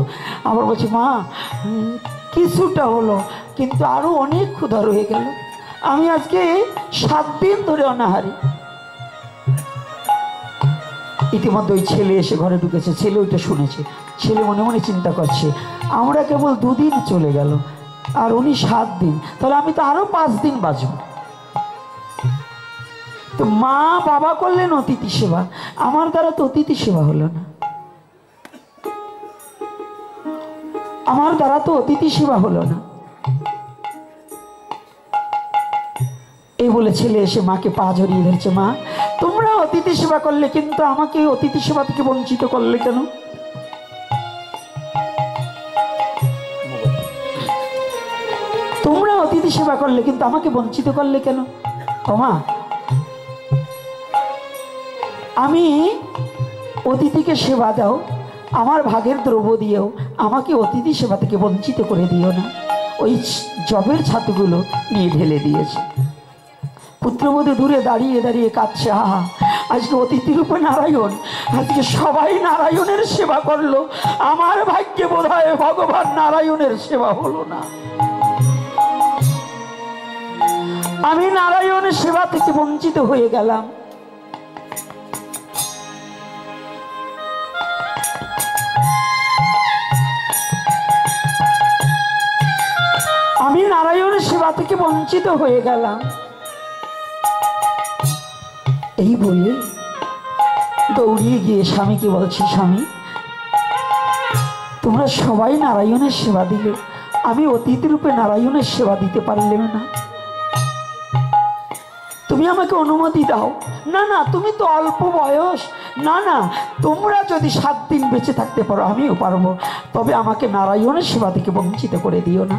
আবার বলছে, মা কিছুটা হলো, কিন্তু আরো অনেক ক্ষুধা রয়ে গেল, আমি আজকে 7 দিন ধরে অনাহারি। ইতিমধ্যে ওই ছেলে এসে ঘরে ঢুকেছে, ছেলে ওইটা শুনেছে। ছেলে মনে মনে চিন্তা করছে, আমরা কেবল 2 দিন চলে গেল আর উনি 7 দিন, তাহলে আমি তো আরো 5 দিন বাঁচব। তো মা বাবা করলেন অতিথি সেবা, আমার দ্বারা তো অতিথি সেবা হলো না, আমার দ্বারা তো অতিথি সেবা হলো না। এই বলে ছেলে এসে মাকে পা জড়িয়ে ধরছে, মা তোমরা অতিথি সেবা করলে কিন্তু আমাকে অতিথি সেবা থেকে বঞ্চিত করলে কেন? তোমরা অতিথি সেবা করলে কিন্তু আমাকে বঞ্চিত করলে কেন? ও মা, আমি অতিথিকে সেবা দাও, আমার ভাগের দ্রব্য দিয়েও আমাকে অতিথি সেবা থেকে বঞ্চিত করে দিও না। ওই জবের ছাতুগুলো নিয়ে ঢেলে দিয়েছে। পুত্রবধূ দূরে দাঁড়িয়ে দাঁড়িয়ে কাঁদছে, আহা আজকে অতিথি রূপে নারায়ণ, আজকে সবাই নারায়ণের সেবা করলো, আমার ভাগ্যে বোধ হয় ভগবান নারায়ণের সেবা হলো না, আমি নারায়ণের সেবা থেকে বঞ্চিত হয়ে গেলাম। আমি নারায়ণের সেবা থেকে বঞ্চিত হয়ে গেলাম। এই বলে দৌড়িয়ে গিয়ে স্বামীকে বলছি, স্বামী তোমরা সবাই নারায়ণের সেবা দিলে, আমি অতিথি রূপে নারায়ণের সেবা দিতে পারলাম না, তুমি আমাকে অনুমতি দাও। না না, তুমি তো অল্প বয়স, না না, তোমরা যদি 7 দিন বেঁচে থাকতে পারো আমিও পারবো, তবে আমাকে নারায়ণের সেবা থেকে বঞ্চিত করে দিও না।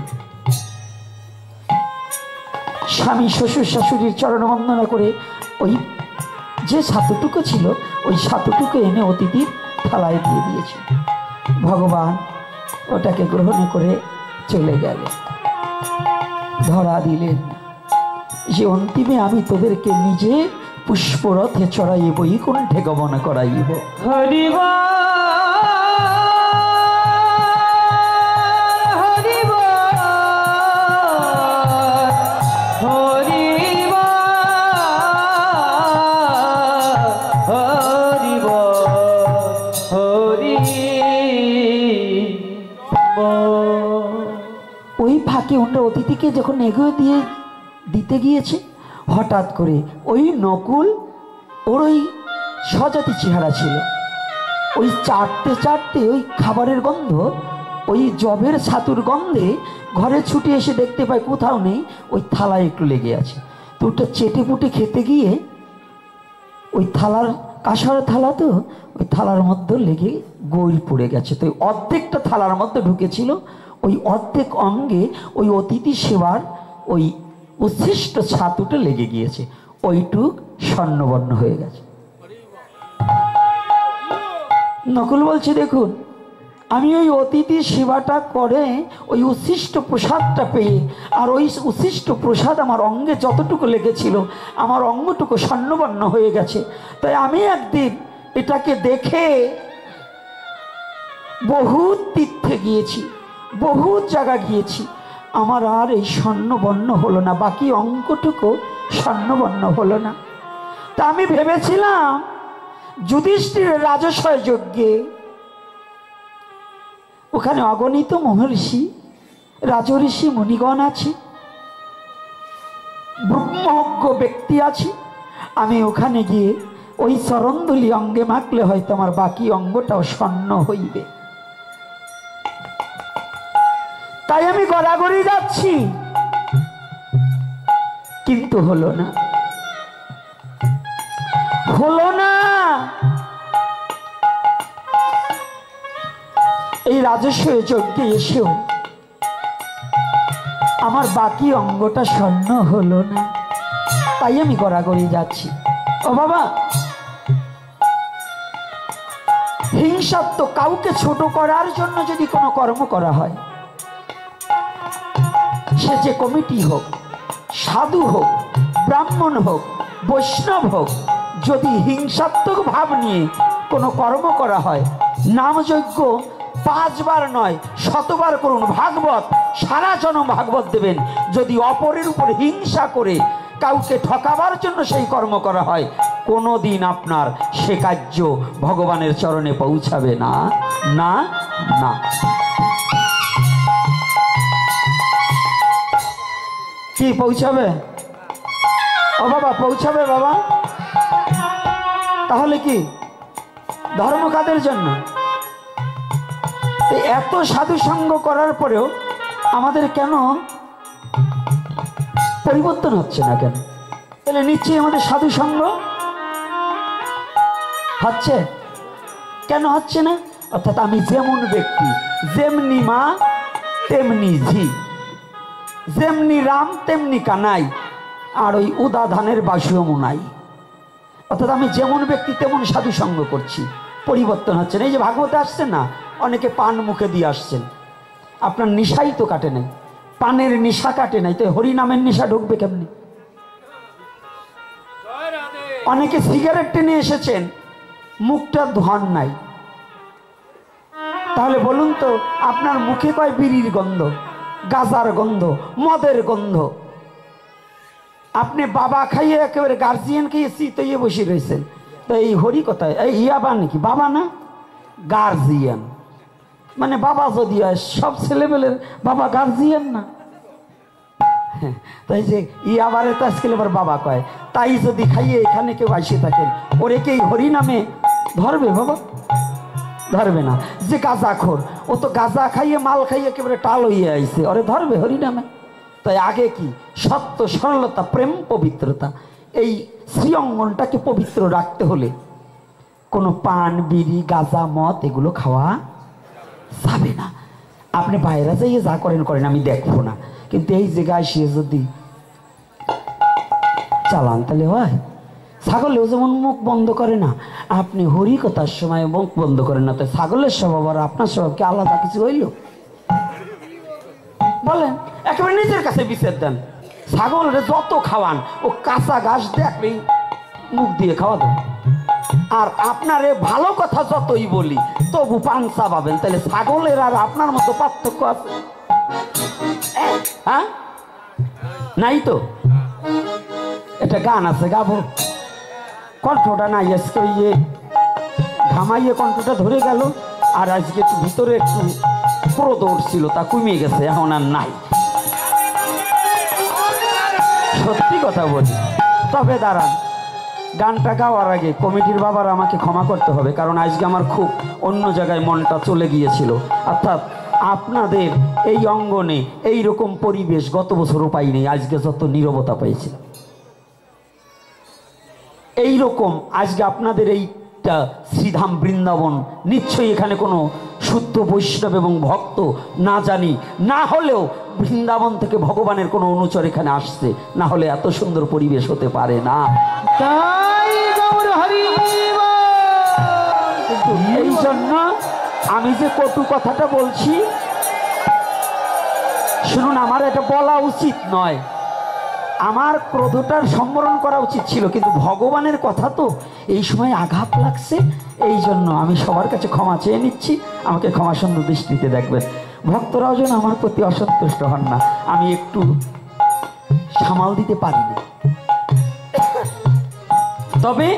স্বামী শ্বশুর শাশুড়ির চরণ বন্দনা করে ওই যে ছাতুটুকু ছিল ওই ছাতুটুকু এনে অতিথির থালায় দিয়ে দিয়েছে। ভগবান ওটাকে গ্রহণ করে চলে গেল। ধরা দিলেন যে অন্তিমে আমি তোদেরকে নিজে পুষ্পরথে চড়াইব, বৈকুণ্ঠে গমন করাইব। হরিবা ওই ফাঁকে ওটা অতিথিকে যখন এগিয়ে দিয়ে দিতে গিয়েছে, হঠাৎ করে ওই নকুল, ওর ওই স্বজাতি চেহারা ছিল, ওই চাটতে চাটতে ওই খাবারের গন্ধ, ওই জবের ছাতুর গন্ধে ঘরে ছুটে এসে দেখতে পায় কোথাও নেই, ওই থালায় একটু লেগে আছে। তো ওটা চেটে পুটে খেতে গিয়ে ওই থালার, কাঁসার থালা তো, ওই থালার মধ্যে লেগে গোল পড়ে গেছে। তো অর্ধেকটা থালার মধ্যে ঢুকেছিল, ওই অর্ধেক অঙ্গে ওই অতিথি সেবার ওই উচ্ছিষ্ট ছাতুটা লেগে গিয়েছে, ওইটুক স্বর্ণবর্ণ হয়ে গেছে। নকুল বলছে, দেখুন আমি ওই অতিথি সেবাটা করে ওই উচ্ছিষ্ট প্রসাদটা পেয়ে, আর ওই উচ্ছিষ্ট প্রসাদ আমার অঙ্গে যতটুকু লেগেছিল আমার অঙ্গটুকু স্বর্ণবর্ণ হয়ে গেছে। তাই আমি একদিন এটাকে দেখে বহুত তীর্থে গিয়েছি, বহুত জায়গা গিয়েছি, আমার আর এই স্বর্ণবর্ণ হলো না, বাকি অঙ্কটুকু স্বর্ণবর্ণ হলো না। তা আমি ভেবেছিলাম যুধিষ্ঠিরের রাজসয় যজ্ঞে ওখানে অগণিত মহর্ষি রাজঋষি মুনিগণ আছে, ব্রহ্মজ্ঞ ব্যক্তি আছে। আমি ওখানে গিয়ে ওই চরণধুলি অঙ্গে মাখলে হয়তো আমার বাকি অঙ্গটাও স্বর্ণ হইবে। তাই আমি গড়াগড়ি যাচ্ছি, কিন্তু হলো না, হলো না। এই রাজস্ব যজ্ঞে এসেও আমার বাকি অঙ্গটা স্বর্ণ হলো না, তাই আমি গড়াগড়ি যাচ্ছি। ও বাবা, হিংসাত্মক কাউকে ছোট করার জন্য যদি কোনো কর্ম করা হয়, সে যে কমিটি হোক, সাধু হোক, ব্রাহ্মণ হোক, বৈষ্ণব হোক, যদি হিংসাত্মক ভাব নিয়ে কোনো কর্ম করা হয়, নামযজ্ঞ 5 বার নয় 100 বার করুন, ভাগবত সারা জনম ভাগবত দেবেন। যদি অপরের উপর হিংসা করে কাউকে ঠকাবার জন্য সেই কর্ম করা হয়, কোনোদিন আপনার সে কার্য ভগবানের চরণে পৌঁছাবে না, না না। কি পৌঁছাবে? ও বাবা, পৌঁছাবে বাবা। তাহলে কি ধর্ম কাদের জন্য? এত সাধু সঙ্গ করার পরেও আমাদের কেন পরিবর্তন হচ্ছে না কেন? তাহলে নিশ্চয়ই আমাদের সাধু সঙ্গ হচ্ছে, কেন হচ্ছে না? অর্থাৎ আমি যেমন ব্যক্তি, যেমনি মা তেমনি ঝি, যেমনি রাম তেমনি কানাই, আর ওই উদা ধানের বাসুও মুনাই। অর্থাৎ আমি যেমন ব্যক্তি তেমন সাধু সঙ্গ করছি, পরিবর্তন হচ্ছে না। এই যে ভাগবতে আসছেন না, অনেকে পান মুখে দিয়ে আসছেন, আপনার নেশাই তো কাটে নাই, পানের নেশা কাটে নাই, তো হরিনামের নেশা ঢুকবে কেমনি? অনেকে সিগারেট টেনে এসেছেন, মুখটা ধোয়ান নাই, তাহলে বলুন তো আপনার মুখে কয় বিড়ির গন্ধ, গাজার গন্ধ, মদের গন্ধ। আপনি বাবা খাইয়ে একেবারে গার্জিয়ান খাইয়ে চিতইয়ে বসে রয়েছেন, তো এই হরি কথায় এই ইয়াবা নাকি? বাবা না, গার্জিয়ান মানে বাবা যদি হয়, সব ছেলেমেলের বাবা গার্জিয়ান না। তাই যে ইয়াবারে তো আজকাল এবার বাবা কয়, তাই যদি খাইয়ে এখানে কেউ আসে থাকেন, ওরে কে হরি নামে ধরবে? বাবা ধরবে না। যে গাঁজাখোর, ও তো গাঁজা খাইয়ে মাল খাইয়ে একেবারে টাল হইয়ে আইছে, ওরে ধরবে হরি নামে? তাই আগে কি সত্য, সরলতা, প্রেম, পবিত্রতা, এই শ্রী অঙ্গনটাকে পবিত্র রাখতে হলে কোনো পান, বিড়ি, গাঁজা, মদ এগুলো খাওয়া যাবে না। আপনি বাইরে যাইয়ে যা করেন করেন, আমি দেখবো না, কিন্তু এই জায়গায় সে যদি চালান তাহলে হয়। ছাগলেও যেমন মুখ বন্ধ করে না, আপনি হরি কথার সময় মুখ বন্ধ করেন না, তো ছাগলের স্বভাব আর আপনার স্বভাব কি আলাদা কিছু হইল? বলেন, একেবারে নিজের কাছে বিচার দেন। ছাগলের যত খাওয়ান, ও কাঁচা ঘাস দেখলেই মুখ দিয়ে খাওয়া দেন, আর আপনারে ভালো কথা যতই বলি তবু পান চাবাবেন, তাহলে ছাগলের আর আপনার মতো পার্থক্য আছে? হ্যাঁ, নাই তো। এটা গান আছে, গাবো, কণ্ঠটা নাই আজকে, ইয়ে ঘামাইয়ে কণ্ঠটা ধরে গেল, আর আজকে একটু ভিতরে একটু প্রদৌড় ছিল, তা কমে গেছে, এখন আর নাই। সত্যি কথা বলি। তবে দাঁড়ান, গানটা গাওয়ার আগে কমিটির বাবার আমাকে ক্ষমা করতে হবে, কারণ আজকে আমার খুব অন্য জায়গায় মনটা চলে গিয়েছিল। অর্থাৎ আপনাদের এই অঙ্গনে এই রকম পরিবেশ গত বছরও পাইনি, আজকে যত নীরবতা পেয়েছি এই রকম আজকে আপনাদের এইটা শ্রীধাম বৃন্দাবন, নিশ্চয়ই এখানে কোনো শুদ্ধ বৈষ্ণব এবং ভক্ত না জানি, না হলেও বৃন্দাবন থেকে ভগবানের কোনো অনুচর এখানে আসছে, না হলে এত সুন্দর পরিবেশ হতে পারে না। কিন্তু এই জন্য আমি যে কটু কথাটা বলছি, শুনুন, আমার এটা বলা উচিত নয়, আমার ক্রোধটার সম্বরণ করা উচিত ছিল, কিন্তু ভগবানের কথা তো এই সময় আঘাত লাগছে, এই জন্য আমি সবার কাছে ক্ষমা চেয়ে নিচ্ছি। আমাকে ক্ষমা সুন্দর দৃষ্টিতে দেখবেন। ভক্তরাও যেন আমার প্রতি অসন্তুষ্ট হন না, আমি একটু সামাল দিতে পারিনি। তবে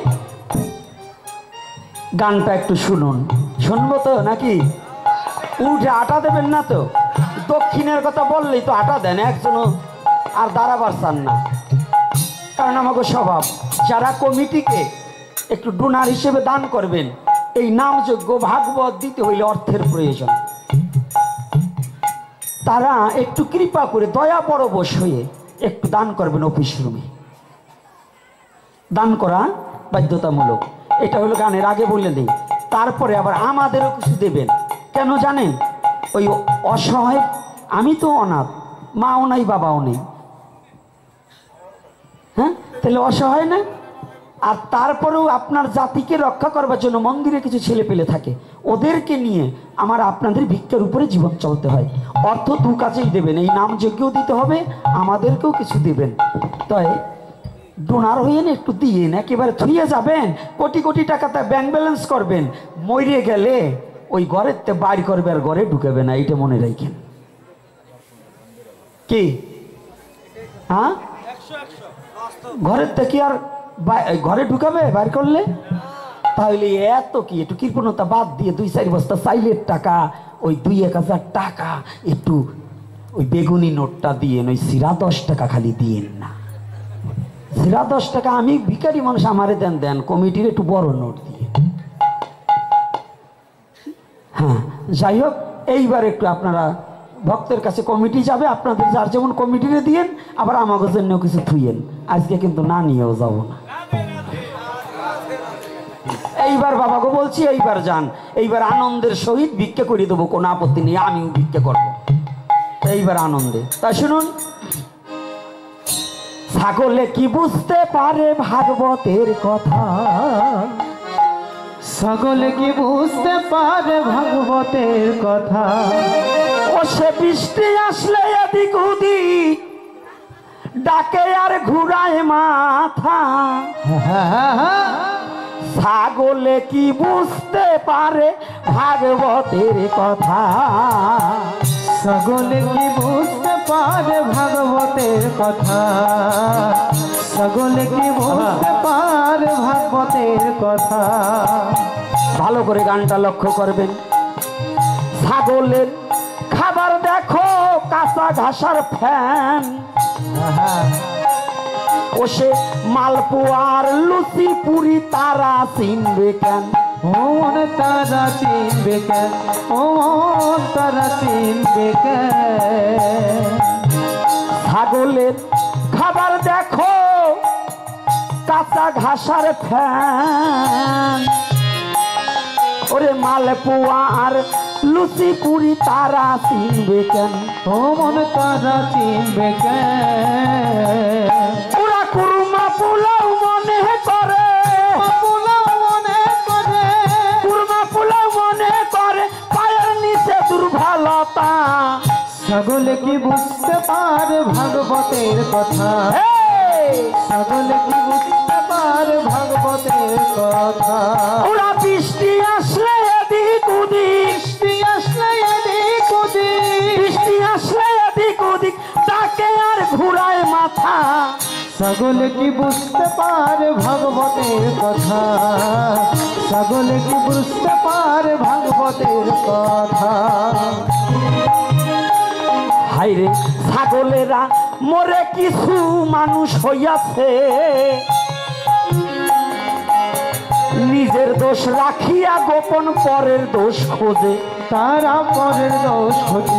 গানটা একটু শুনুন, শুনবো তো নাকি? উঠে আটা দেবেন না তো? দক্ষিণের কথা বললেই তো আটা দেন, একজনও আর দাঁড়াবার চান না। কারণ আমাকে স্বভাব, যারা কমিটিকে একটু ডোনার হিসেবে দান করবেন, এই নামযজ্ঞ ভাগবত দিতে হইলে অর্থের প্রয়োজন। তারা একটু কৃপা করে দয়া পরবশ হয়ে একটু দান করবেন অফিস রুমে। দান করা বাধ্যতামূলক, এটা হলো গানের আগে বলে নেই। তারপরে আবার আমাদেরও কিছু দেবেন। কেন জানেন? ওই অসহায়, আমি তো অনাথ, মাও নাই বাবাও নেই, হ্যাঁ, তাহলে অসহায় না? আর তারপরেও আপনার জাতিকে রক্ষা করবার জন্য মন্দিরে কিছু ছেলে পেলে থাকে, ওদেরকে নিয়ে আমার আপনাদের ভিক্ষার উপরে জীবন চলতে হয়। অর্থ দু কাজেই দেবেন, এই নাম যজ্ঞও দিতে হবে, আমাদেরকেও কিছু দেবেন। তাই ডোনার হইয়েন, একটু দিয়েন, একেবারে থুয়ে যাবেন কোটি কোটি টাকাতে ব্যাংক ব্যালেন্স করবেন, মরে গেলে ওই ঘরের তে বাইর করবে আর ঘরে ঢুকাবে না, এইটা মনে রাখেন। কি হ্যাঁ, ঘরের থেকে আর ঘরে ঢুকাবে বাইর করলে? তাহলে এত কি, একটু কৃপণতা বাদ দিয়ে 2-4 বস্তা চাইলের টাকা, ওই 2-1 হাজার টাকা, একটু ওই বেগুনি নোটটা দিয়েন, ওই সিরা 10 টাকা খালি দিয়েন না। সিরা 10 টাকা আমি ভিখারি মানুষ, আমারে দেন, দেন কমিটির একটু বড় নোট দিয়ে। হ্যাঁ, যাই হোক, এইবার একটু আপনারা ভক্তের কাছে কমিটি যাবে, আপনাদের যার যেমন কমিটিরে দিয়েন, আবার আমাদের জন্য কিছু থুইয়েন। আজকে কিন্তু না নিয়েও যাব না। এইবার বাবাকে বলছি, এইবার যান, এইবার আনন্দের সহিত ভিক্ষা করে দেবো, কোনো আপত্তি নেই, আমিও ভিক্ষা করবো এইবার আনন্দে। তাই শুনুন, ছাগলে কি বুঝতে পারে ভাগবতের কথা, সকলে কি বুঝতে পারে ভাগবতের কথা। ও সে বৃষ্টি আসলে এদিক ওদিক ডাকে আর ঘুরায় মাথা। ছাগলে কি বুঝতে পারে ভাগবতের কথা, সকলে কি বুঝতে পারে ভাগবতের কথা, সকলে কি বুঝতে পারে ভাগবতের কথা। ভালো করে গানটা লক্ষ্য করবেন। ছাগলের খাবার দেখো কাঁচা ঘাসার ফ্যান, ও সে মালপোয়ার লুচি পুরি তারা চিনবে কেন? ও মন তারা চিনবে কেন, ও মন তারা চিনবে কেন। ছাগলের খাবার দেখো কাঁচা ঘাসার ফ্যান, ওরে মালপোয়া আর লুচি পুরি তারা চিনবে কেন? ও মন তারা চিনবে কেন। ওরা কুরমা পোলাও মনে করে, পোলাও মনে করে, কুরমা পোলাও মনে করে, পায়ের নিচে দুর্বলতা। সকলে কি বুঝতে পারে ভাগবতের কথা, সকলে কি বুঝতে পারে ভাগবতের কথা। ওরা বৃষ্টি আসলে এদিক ওদিক, বৃষ্টি আসলে এদিক ওদিক, বৃষ্টি আসলে এদিক ওদিক তাকে আর ঘুরায় মাথা। সকলে কি বুঝতে পারে ভাগবতের কথা, সকলে কি বুঝতে পারে ভাগবতের কথা। হাইরে ছাগলেরা মরে কিছু মানুষ হইয়াছে, নিজের দোষ রাখিয়া গোপন পরের দোষ খোঁজে। তারা পরের দোষ খোঁজে,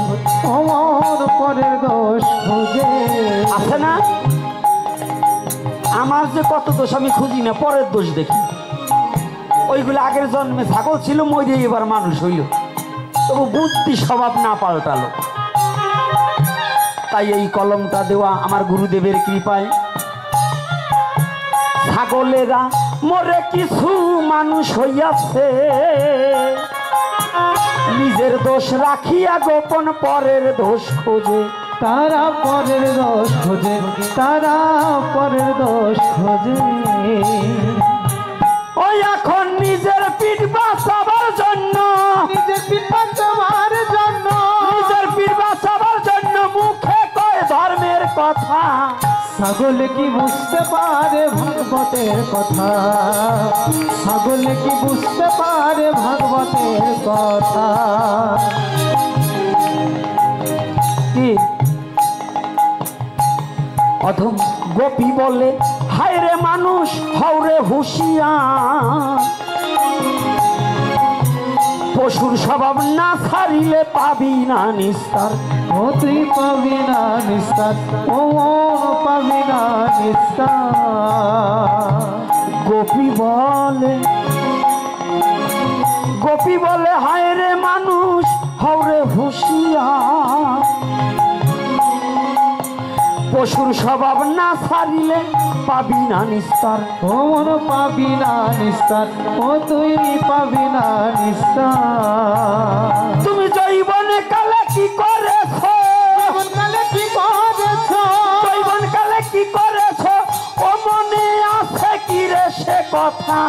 অমর পরের দোষ খোঁজে। আছে না? আমার যে কত দোষ আমি খুঁজি না, পরের দোষ দেখি। ওইগুলো আগের জন্মে ছাগল ছিল, মরে এবার মানুষ হইল, তবু বুদ্ধি স্বভাব না পাল্টালো। তাই এই কলমটা দেওয়া আমার গুরুদেবের কৃপায়। ছাগলেরা মরে কিছু মানুষ হইয়াছে, নিজের দোষ রাখিয়া গোপন পরের দোষ খোঁজে। তারা পরের দোষ খোঁজে, তারা পরের দোষ খোঁজে। ওই এখন নিজের পিঠ বাঁচাবার জন্য, নিজের পিঠ বাঁচাবার জন্য, নিজের পিঠ বাঁচাবার জন্য মুখে কয় ধর্মের কথা। ছাগলে কি বুঝতে পারে ভাগবতের কথা, ছাগলে কি বুঝতে পারে ভাগবতের কথা। অধম গোপী বলে হায় রে মানুষ হওরে হুঁশিয়ার, পশুর স্বভাব না ছাড়িলে পাবি না নিস্তার। ও তুই পাবি না নিস্তার, ও পাবি না নিস্তার। গোপী বলে হায় রে মানুষ হওরে হুঁশিয়ার, পশুর স্বভাব না ছাড়িলে পাবি না নিস্তার। ও মন পাবি না নিস্তার, ও তুই পাবি না নিস্তার। তুমি জৈবনে কালে কি করেছ, কালে কি করেছ, জৈবন কালে কি করেছ, ও মনে আছে কি রে সে কথা।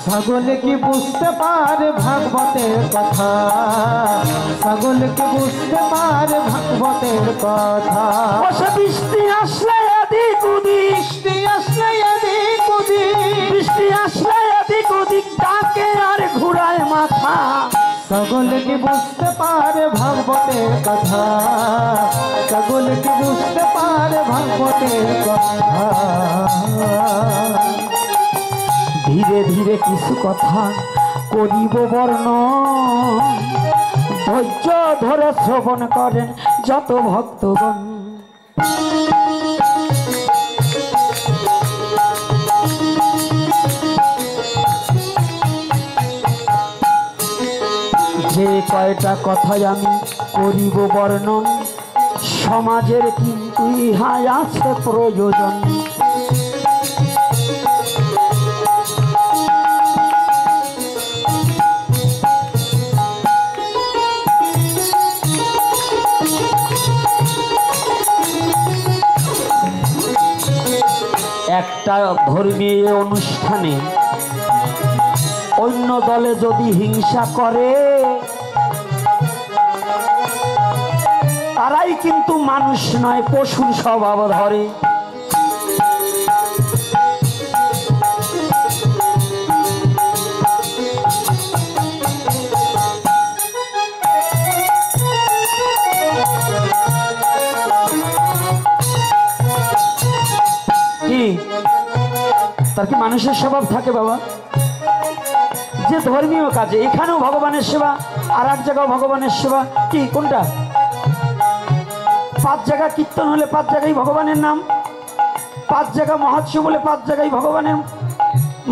ছাগলে কি বুঝতে পারে ভাগবতের কথা, ছাগলে কি বুঝতে পারে ভাগবতের কথা। বসে বৃষ্টি আসলে এদিক ওদিক, বৃষ্টি আসলে এদিক ওদিক, বৃষ্টি আসলে এদিক ওদিক ডাকে আর ঘুরায় মাথা। ছাগলে কি বুঝতে পারে ভাগবতের কথা, ছাগলে কি বুঝতে পারে ভাগবতের কথা। ধীরে ধীরে কিছু কথা করিব বর্ণন, ধৈর্য ধরে শ্রবণ করেন যত ভক্তগণ। যে কয়টা কথাই আমি করিব বর্ণন, সমাজের কিন্তু ইহাই আছে প্রয়োজন। একটা ধর্মীয় অনুষ্ঠানে অন্য দলে যদি হিংসা করে, তারাই কিন্তু মানুষ নয়, পশুর স্বভাব ধরে। কি তার কি মানুষের স্বভাব থাকে বাবা? যে ধর্মীয় কাজে এখানেও ভগবানের সেবা, আর এক জায়গাও ভগবানের সেবা, কি কোনটা? 5 জায়গা কীর্তন হলে 5 জায়গায় ভগবানের নাম, 5 জায়গা মহোৎসব হলে 5 জায়গায় ভগবানের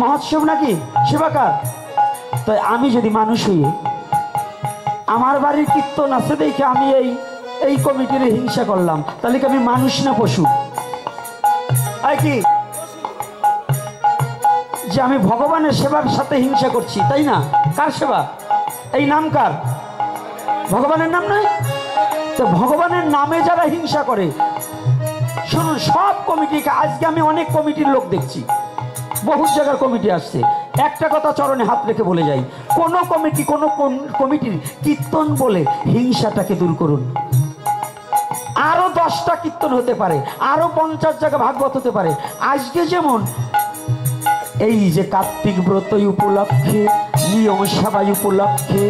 মহোৎসব, নাকি সেবা কার? তাই আমি যদি মানুষ হই, আমার বাড়ির কীর্তন আছে দেখে আমি এই কমিটির হিংসা করলাম, তাহলে কি আমি মানুষ না পশু? কি যে আমি ভগবানের সেবার সাথে হিংসা করছি, তাই না? কার সেবা? এই নাম কার? ভগবানের নাম নয় তো? ভগবানের নামে যারা হিংসা করে, শুনুন, সব কমিটিকে আজকে আমি অনেক কমিটির লোক দেখছি, বহু জায়গার কমিটি আসছে। একটা কথা চরণে হাত রেখে বলে যাই, কোন কমিটির কীর্তন বলে হিংসাটাকে দূর করুন। আরো 10টা কীর্তন হতে পারে, আরো 50 জায়গা ভাগবত হতে পারে। আজকে যেমন এই যে কার্তিক ব্রত উপলক্ষে, নিয়ম সভাই উপলক্ষে,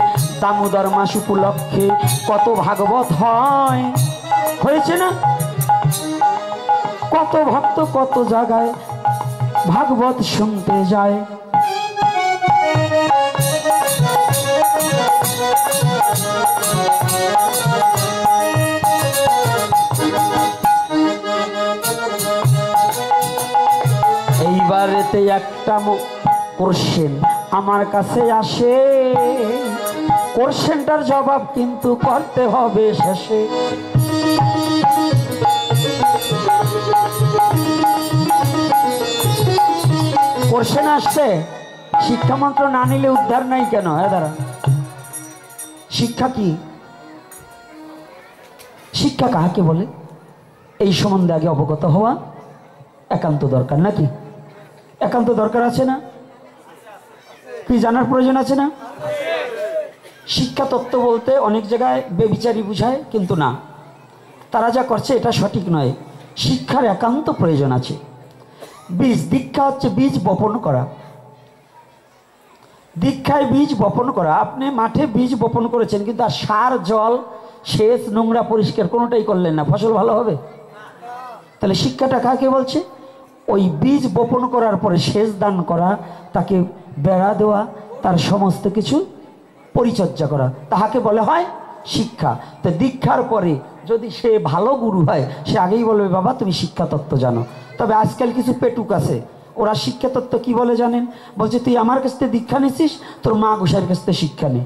দামোদর মাস উপলক্ষে কত ভাগবত হয়েছে না? কত ভক্ত কত জায়গায় ভাগবত শুনতে যায়। এইবারেতে একটা কোশ্চেন আমার কাছে আসে, কোশ্চেনটার জবাব কিন্তু করতে হবে শেষে। কোশ্চেন আসছে, শিক্ষামন্ত্র না নিলে উদ্ধার নাই কেন? দাঁড়া, শিক্ষা কি? শিক্ষা কাকে বলে এই সম্বন্ধে আগে অবগত হওয়া একান্ত দরকার, নাকি? একান্ত দরকার আছে না? কি জানার প্রয়োজন আছে না? শিক্ষা তত্ত্ব বলতে অনেক জায়গায় বেবিচারি বুঝায়, কিন্তু না, তারা যা করছে এটা সঠিক নয়। শিক্ষার একান্ত প্রয়োজন আছে। বীজ, দীক্ষা হচ্ছে বীজ বপন করা। দীক্ষায় বীজ বপন করা। আপনি মাঠে বীজ বপন করেছেন, কিন্তু আর সার, জল, সেচ, নোংরা, পরিষ্কার কোনোটাই করলেন না, ফসল ভালো হবে? তাহলে শিক্ষাটা কাকে বলছে? ওই বীজ বপন করার পরে সেচ দান করা, তাকে বেড়া দেওয়া, তার সমস্ত কিছু পরিচর্যা করা, তাহাকে বলে হয় শিক্ষা। তো দীক্ষার পরে যদি সে ভালো গুরু হয়, সে আগেই বলবে বাবা তুমি শিক্ষা তত্ত্ব জানো। তবে আজকাল কিছু পেটুক আছে, ওরা শিক্ষা তত্ত্ব কি বলে জানেন? বলছে তুই আমার কাছ থেকে দীক্ষা নিছিস, তোর মা গোসাইয়ের কাছ থেকে শিক্ষা নে।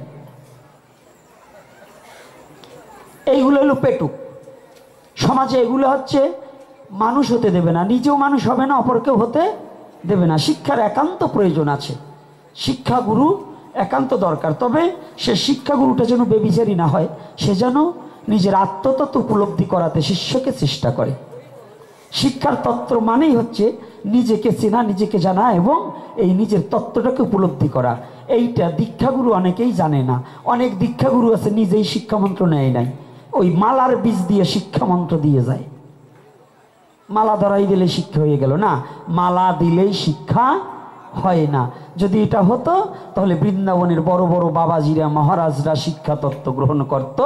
এইগুলো হলো পেটুক। সমাজে এগুলো হচ্ছে মানুষ হতে দেবে না, নিজেও মানুষ হবে না, অপরকেও হতে দেবে না। শিক্ষার একান্ত প্রয়োজন আছে, শিক্ষাগুরু একান্ত দরকার। তবে সে শিক্ষাগুরুটা যেন বেবিচারী না হয়, সে যেন নিজের আত্মতত্ত্ব উপলব্ধি করাতে শিষ্যকে চেষ্টা করে। শিক্ষার তত্ত্ব মানেই হচ্ছে নিজেকে চেনা, নিজেকে জানা এবং এই নিজের তত্ত্বটাকে উপলব্ধি করা। এইটা দীক্ষাগুরু অনেকেই জানে না। অনেক দীক্ষাগুরু আছে নিজেই শিক্ষামন্ত্র নেয় নাই, ওই মালার বীজ দিয়ে শিক্ষামন্ত্র দিয়ে যায়। মালা ধরাই দিলে শিক্ষা হয়ে গেল না, মালা দিলেই শিক্ষা হয় না। যদি এটা হতো তাহলে বৃন্দাবনের বড় বড় বাবাজিরা মহারাজরা শিক্ষা তত্ত্ব গ্রহণ করত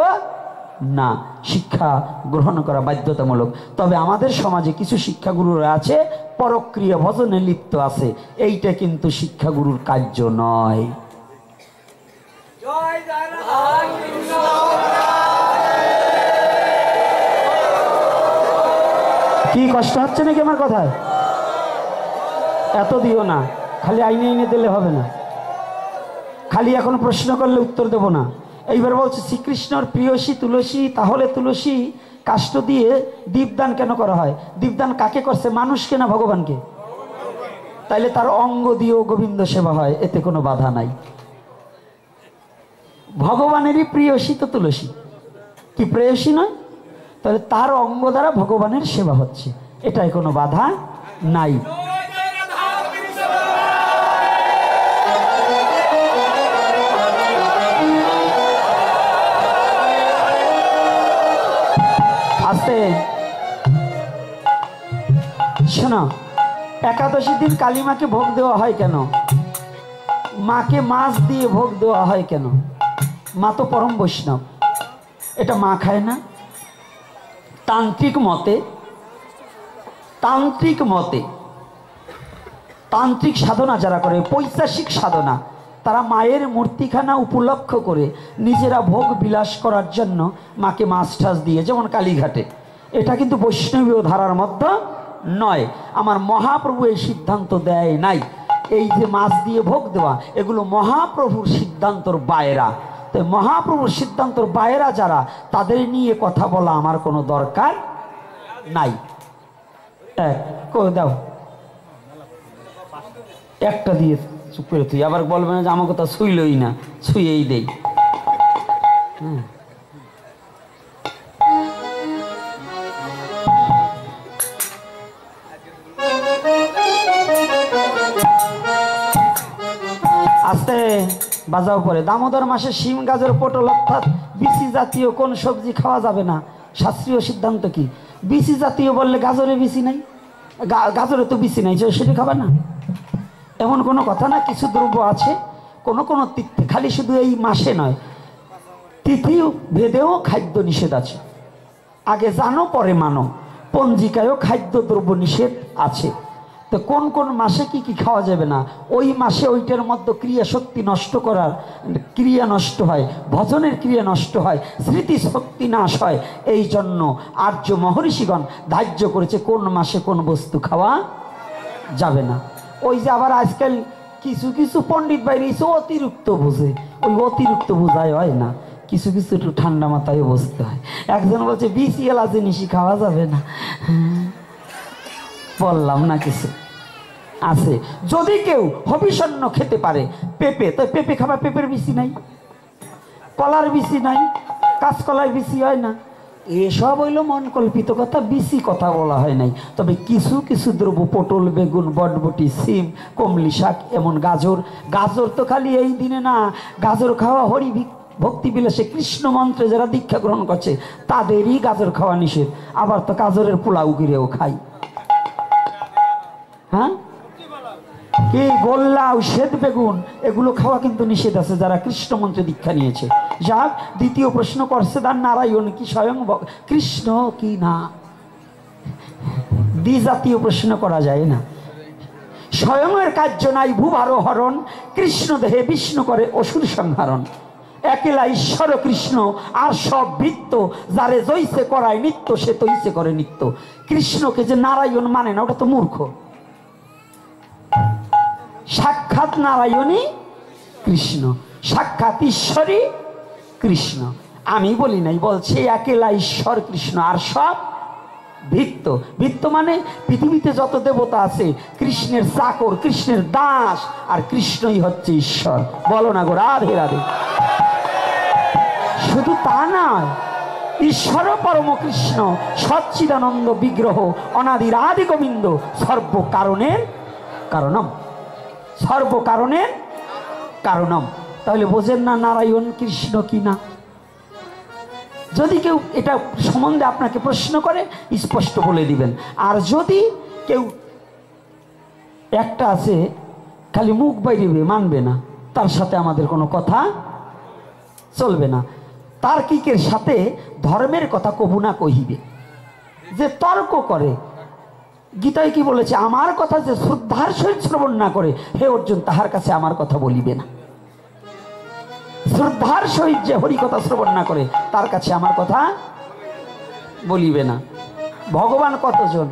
না। শিক্ষা গ্রহণ করা বাধ্যতামূলক। তবে আমাদের সমাজে কিছু শিক্ষাগুরুরা আছে পরক্রিয়া ভজনে লিপ্ত আছে, এইটা কিন্তু শিক্ষাগুরুর কার্য নয়। কি কষ্ট হচ্ছে নাকি আমার কথায়? এত দিও না, খালি আইনে আইনে দিলে হবে না, খালি এখন প্রশ্ন করলে উত্তর দেব না। এইবার বলছে শ্রীকৃষ্ণর প্রিয়সী তুলসী, তাহলে তুলসী কাষ্ঠ দিয়ে দীপদান কেন করা হয়? দীপদান কাকে করছে, মানুষকে না ভগবানকে? তাইলে তার অঙ্গ দিয়েও গোবিন্দ সেবা হয়, এতে কোনো বাধা নাই। ভগবানেরই প্রিয়সী তো তুলসী, কি প্রেয়সী নয়? তাহলে তার অঙ্গ দ্বারা ভগবানের সেবা হচ্ছে, এটাই কোনো বাধা নাই। আস্তে শোনো, একাদশী দিন কালী মাকে ভোগ দেওয়া হয় কেন? মাকে মাছ দিয়ে ভোগ দেওয়া হয় কেন? মা তো পরম বৈষ্ণব, এটা মা খায় না? তান্ত্রিক মতে তান্ত্রিক সাধনা যারা করে, পৈশাচিক সাধনা, তারা মায়ের মূর্তিখানা উপলক্ষ করে নিজেরা ভোগ বিলাস করার জন্য মাকে মাছ টাছ দিয়ে, যেমন কালীঘাটে। এটা কিন্তু বৈষ্ণবীয় ধারার মধ্যে নয়। আমার মহাপ্রভু এই সিদ্ধান্ত দেয় নাই। এই যে মাছ দিয়ে ভোগ দেওয়া, এগুলো মহাপ্রভুর সিদ্ধান্তর বাইরা। তো মহাপ্রভুর সিদ্ধান্তর বাইরা যারা, তাদের নিয়ে কথা বলা আমার কোনো দরকার নাই। দাও একটা দিয়ে চুপ করে, তুই আবার বলবে না যে আমার কথা ছুইলই না, ছুঁয়েই দেই। আস্তে বাজাও পরে। দামোদর মাসে শিম, গাজর, পটল অর্থাৎ বিচি জাতীয় কোন সবজি খাওয়া যাবে না? শাস্ত্রীয় সিদ্ধান্ত কি? বিচি জাতীয় বললে গাজরে বিচি নাই, গাজরে তো বিচি নাই, সেটা খাবে না এমন কোনো কথা না। কিছু দ্রব্য আছে কোনো তিথি, খালি শুধু এই মাসে নয়, তিথি ভেদেও খাদ্য নিষেধ আছে। আগে জানো পরে মানো, পঞ্জিকায়ও খাদ্য দ্রব্য নিষেধ আছে। তো কোন কোন মাসে কি কি খাওয়া যাবে না, ওই মাসে ওইটার মধ্যে ক্রিয়া শক্তি নষ্ট করার ক্রিয়া নষ্ট হয়, ভজনের ক্রিয়া নষ্ট হয়, স্মৃতি শক্তি নাশ হয়। এই জন্য আর্য মহর্ষিগণ ধার্য করেছে কোন মাসে কোন বস্তু খাওয়া যাবে না। ওই যে আবার আজকাল কিছু কিছু পণ্ডিত বাইরে অতিরিক্ত বোঝে, ওই অতিরিক্ত বোঝায় হয় না, কিছু কিছু একটু ঠান্ডা মাথায় বসতে হয়। একজন বলছে বিসিএলা জিনিসই খাওয়া যাবে না, বললাম না কিছু আছে। যদি কেউ হবিষণ্য খেতে পারে, পেঁপে, তো পেঁপে খাবা, পেঁপের বিচি নাই, কলার বিচি নাই, কাঁচকলার বিচি হয় না, এসব হইল মন কল্পিত কথা, বিচি কথা বলা হয় নাই। তবে কিছু কিছু দ্রব্য, পটল, বেগুন, বটবটি, সিম, কমলি শাক, এমন গাজর তো খালি এই দিনে না, গাজর খাওয়া হরি ভক্তি বিলাসে কৃষ্ণ মন্ত্রে যারা দীক্ষা গ্রহণ করছে তাদেরই গাজর খাওয়া নিষেধ। আবার তো গাজরের পোলাও গিরেও খাই, হ্যাঁ কি গোল্লা, শ্বেত বেগুন, এগুলো খাওয়া কিন্তু নিষেধ আছে যারা কৃষ্ণ মন্ত্রে দীক্ষা নিয়েছে। যাক, দ্বিতীয় প্রশ্ন করছে দান নারায়ণ কি স্বয়ং কৃষ্ণ কি না? দ্বিজাতীয় প্রশ্ন করা যায় না। স্বয়ংয়ের কার্য নাই ভূভার হরণ, কৃষ্ণ দেহে বিষ্ণু করে অসুর সংহারণ। একলা ঈশ্বর কৃষ্ণ আর সব বৃত্ত, যারে জৈসে করায় নিত্য সে তৈসে করে নিত্য। কৃষ্ণকে যে নারায়ণ মানে না, ওটা তো মূর্খ। সাক্ষাৎ নারায়ণই কৃষ্ণ, সাক্ষাৎ ঈশ্বরই কৃষ্ণ। আমি বলি নাই, বলছে একলা ঈশ্বর কৃষ্ণ আর সব বৃত্ত। বৃত্ত মানে পৃথিবীতে যত দেবতা আছে কৃষ্ণের চাকর, কৃষ্ণের দাস, আর কৃষ্ণই হচ্ছে ঈশ্বর। বলো না গো রাধে রাধে। শুধু তা নয়, ঈশ্বর পরম কৃষ্ণ সচ্চিদানন্দ বিগ্রহ অনাদির আদি গোবিন্দ সর্বকারণের কারণম, সর্বকারণের কারণম। তাহলে বোঝেন না নারায়ণ কৃষ্ণ কি না? যদি কেউ এটা সম্বন্ধে আপনাকে প্রশ্ন করে স্পষ্ট বলে দিবেন। আর যদি কেউ একটা আছে খালি মুখ বাইরিবে, মানবে না, তার সাথে আমাদের কোনো কথা চলবে না। তার্কিকের সাথে ধর্মের কথা কবু না কহিবে। যে তর্ক করে, গীতায় কি বলেছে? আমার কথা যে শ্রদ্ধার সহিত শ্রবণ না করে, হে অর্জুন, তাহার কাছে আমার কথা বলিবে না। শ্রদ্ধার সহিত যে হরি কথা শ্রবণ না করে, তার কাছে আমার কথা বলিবে না। ভগবান কতজন?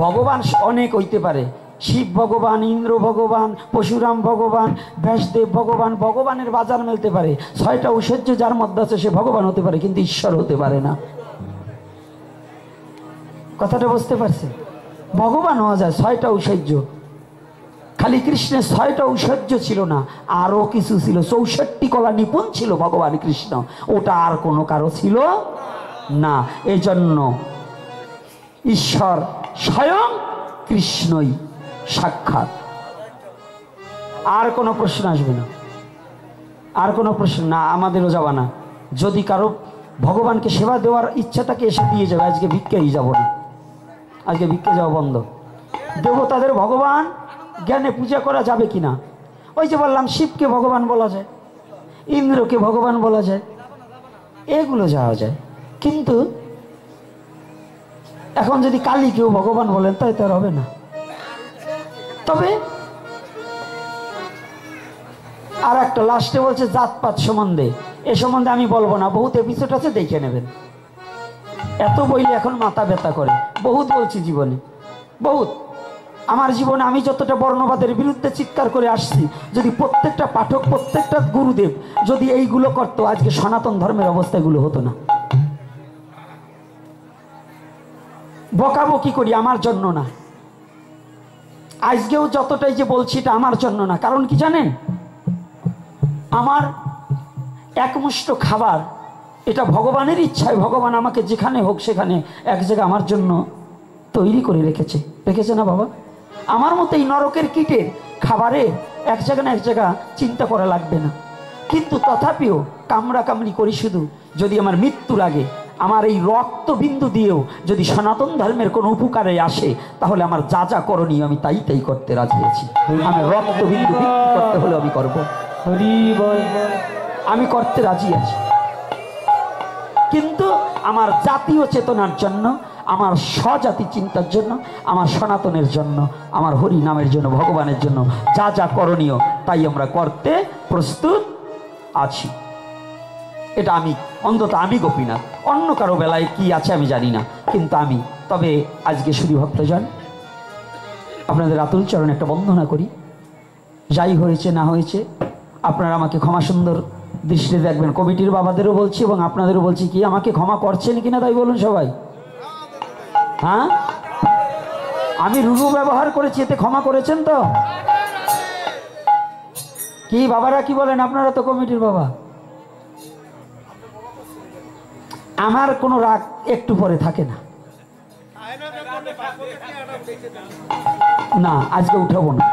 ভগবান অনেক হইতে পারে। শিব ভগবান, ইন্দ্র ভগবান, পশুরাম ভগবান, ব্যাসদেব ভগবান। ভগবানের বাজার মেলতে পারে। 6টা ঐশ্বর্য যার মধ্যে আছে সে ভগবান হতে পারে, কিন্তু ঈশ্বর হতে পারে না। কথাটা বুঝতে পারছে? ভগবান হওয়া যায় 6টা ঐশ্বর্য। খালি কৃষ্ণের 6টা ঐশ্বর্য ছিল না, আরো কিছু ছিল। 64 কলা নিপুণ ছিল ভগবান কৃষ্ণ, ওটা আর কোনো কারো ছিল না। এই জন্য ঈশ্বর স্বয়ং কৃষ্ণই সাক্ষাৎ। আর কোনো প্রশ্ন আসবে না, আর কোনো প্রশ্ন না, আমাদেরও যাবা না। যদি কারো ভগবানকে সেবা দেওয়ার ইচ্ছা থাকে এসে দিয়ে যাবে। আজকে ভিক্ষাই যাব না, আজকে ভিক্ষে যাওয়া বন্ধ। দেবতাদের ভগবান জ্ঞানে পূজা করা যাবে কিনা? ওই যে বললাম, শিবকে ভগবান বলা যায়, ইন্দ্রকে ভগবান বলা যায়, এগুলো যাওয়া যায়। কিন্তু এখন যদি কালীকেও ভগবান বলেন তাই তো আর হবে না। তবে আর একটা লাস্টে বলছে জাতপাত সম্বন্ধে, এ সম্বন্ধে আমি বলবো না, বহুত এপিসোড আছে, দেখে নেবেন। এত বইলে এখন মাথা ব্যথা করে। বহুত বলছি জীবনে, বহুত। আমার জীবনে আমি যতটা বর্ণবাদের বিরুদ্ধে চিৎকার করে আসছি, যদি প্রত্যেকটা পাঠক, প্রত্যেকটা গুরুদেব যদি এইগুলো করতো, আজকে সনাতন ধর্মের অবস্থা এগুলো হতো না। বকাবকি করি আমার জন্য না, আজকেও যতটাই যে বলছি এটা আমার জন্য না। কারণ কি জানেন? আমার একমুষ্ট খাবার এটা ভগবানের ইচ্ছায়, ভগবান আমাকে যেখানে হোক সেখানে এক জায়গা আমার জন্য তৈরি করে রেখেছে। রেখেছে না বাবা? আমার মতো এই নরকের কীটে খাবারে এক জায়গা না এক জায়গা চিন্তা করা লাগবে না। কিন্তু তথাপিও কামড়া কামড়ি করি শুধু। যদি আমার মৃত্যু লাগে, আমার এই রক্তবিন্দু দিয়েও যদি সনাতন ধর্মের কোনো উপকারে আসে, তাহলে আমার যা যা করণীয় আমি তাই তাই করতে রাজি আছি। আমি রক্তবিন্দু বিক্রি করতে হলে আমি করব, আমি করতে রাজি আছি। কিন্তু আমার জাতীয় চেতনার জন্য, আমার স্বজাতি চিন্তার জন্য, আমার সনাতনের জন্য, আমার হরি নামের জন্য, ভগবানের জন্য যা যা করণীয় তাই আমরা করতে প্রস্তুত আছি। এটা আমি, অন্তত আমি গোপীনাথ। অন্য কারো বেলায় কি আছে আমি জানি না, কিন্তু আমি। তবে আজকে শুধু ভক্তজন, আপনাদের আতুল চরণে একটা বন্দনা করি। যাই হয়েছে না হয়েছে আপনারা আমাকে ক্ষমা সুন্দর দৃষ্টিতে দেখবেন। কমিটির বাবাদেরও বলছি এবং আপনাদেরও বলছি, কি আমাকে ক্ষমা করছেন কিনা তাই বলুন সবাই। হ্যাঁ, আমি রূঢ় ব্যবহার করেছি, এতে ক্ষমা করেছেন তো? কি বাবারা কি বলেন? আপনারা তো কমিটির বাবা। আমার কোনো রাগ একটু পরে থাকে না। না, আজকে উঠাবো না।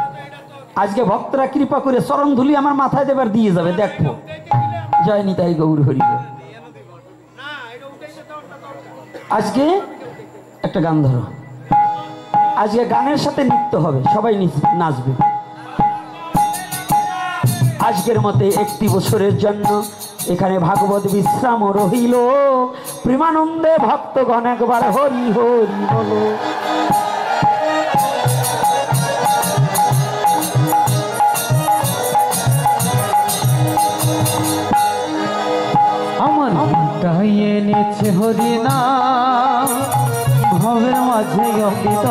আজকে ভক্তরা কৃপা করে চরণ ধুলি আমার মাথায় দেবার দিয়ে যাবে, দেখবো। জয় নিতাই গৌর হরি। আজকে একটা গান ধরো, আজকে গানের সাথে নৃত্য হবে, সবাই নাচবে। আজকের মতে 1 বছরের জন্য এখানে ভাগবত বিশ্রাম রহিল। প্রেমানন্দে ভক্তগণ একবার হরি হরি বলো। গাইয়ে নিচ্ছে হরিনাম ভবের মাঝে অমৃত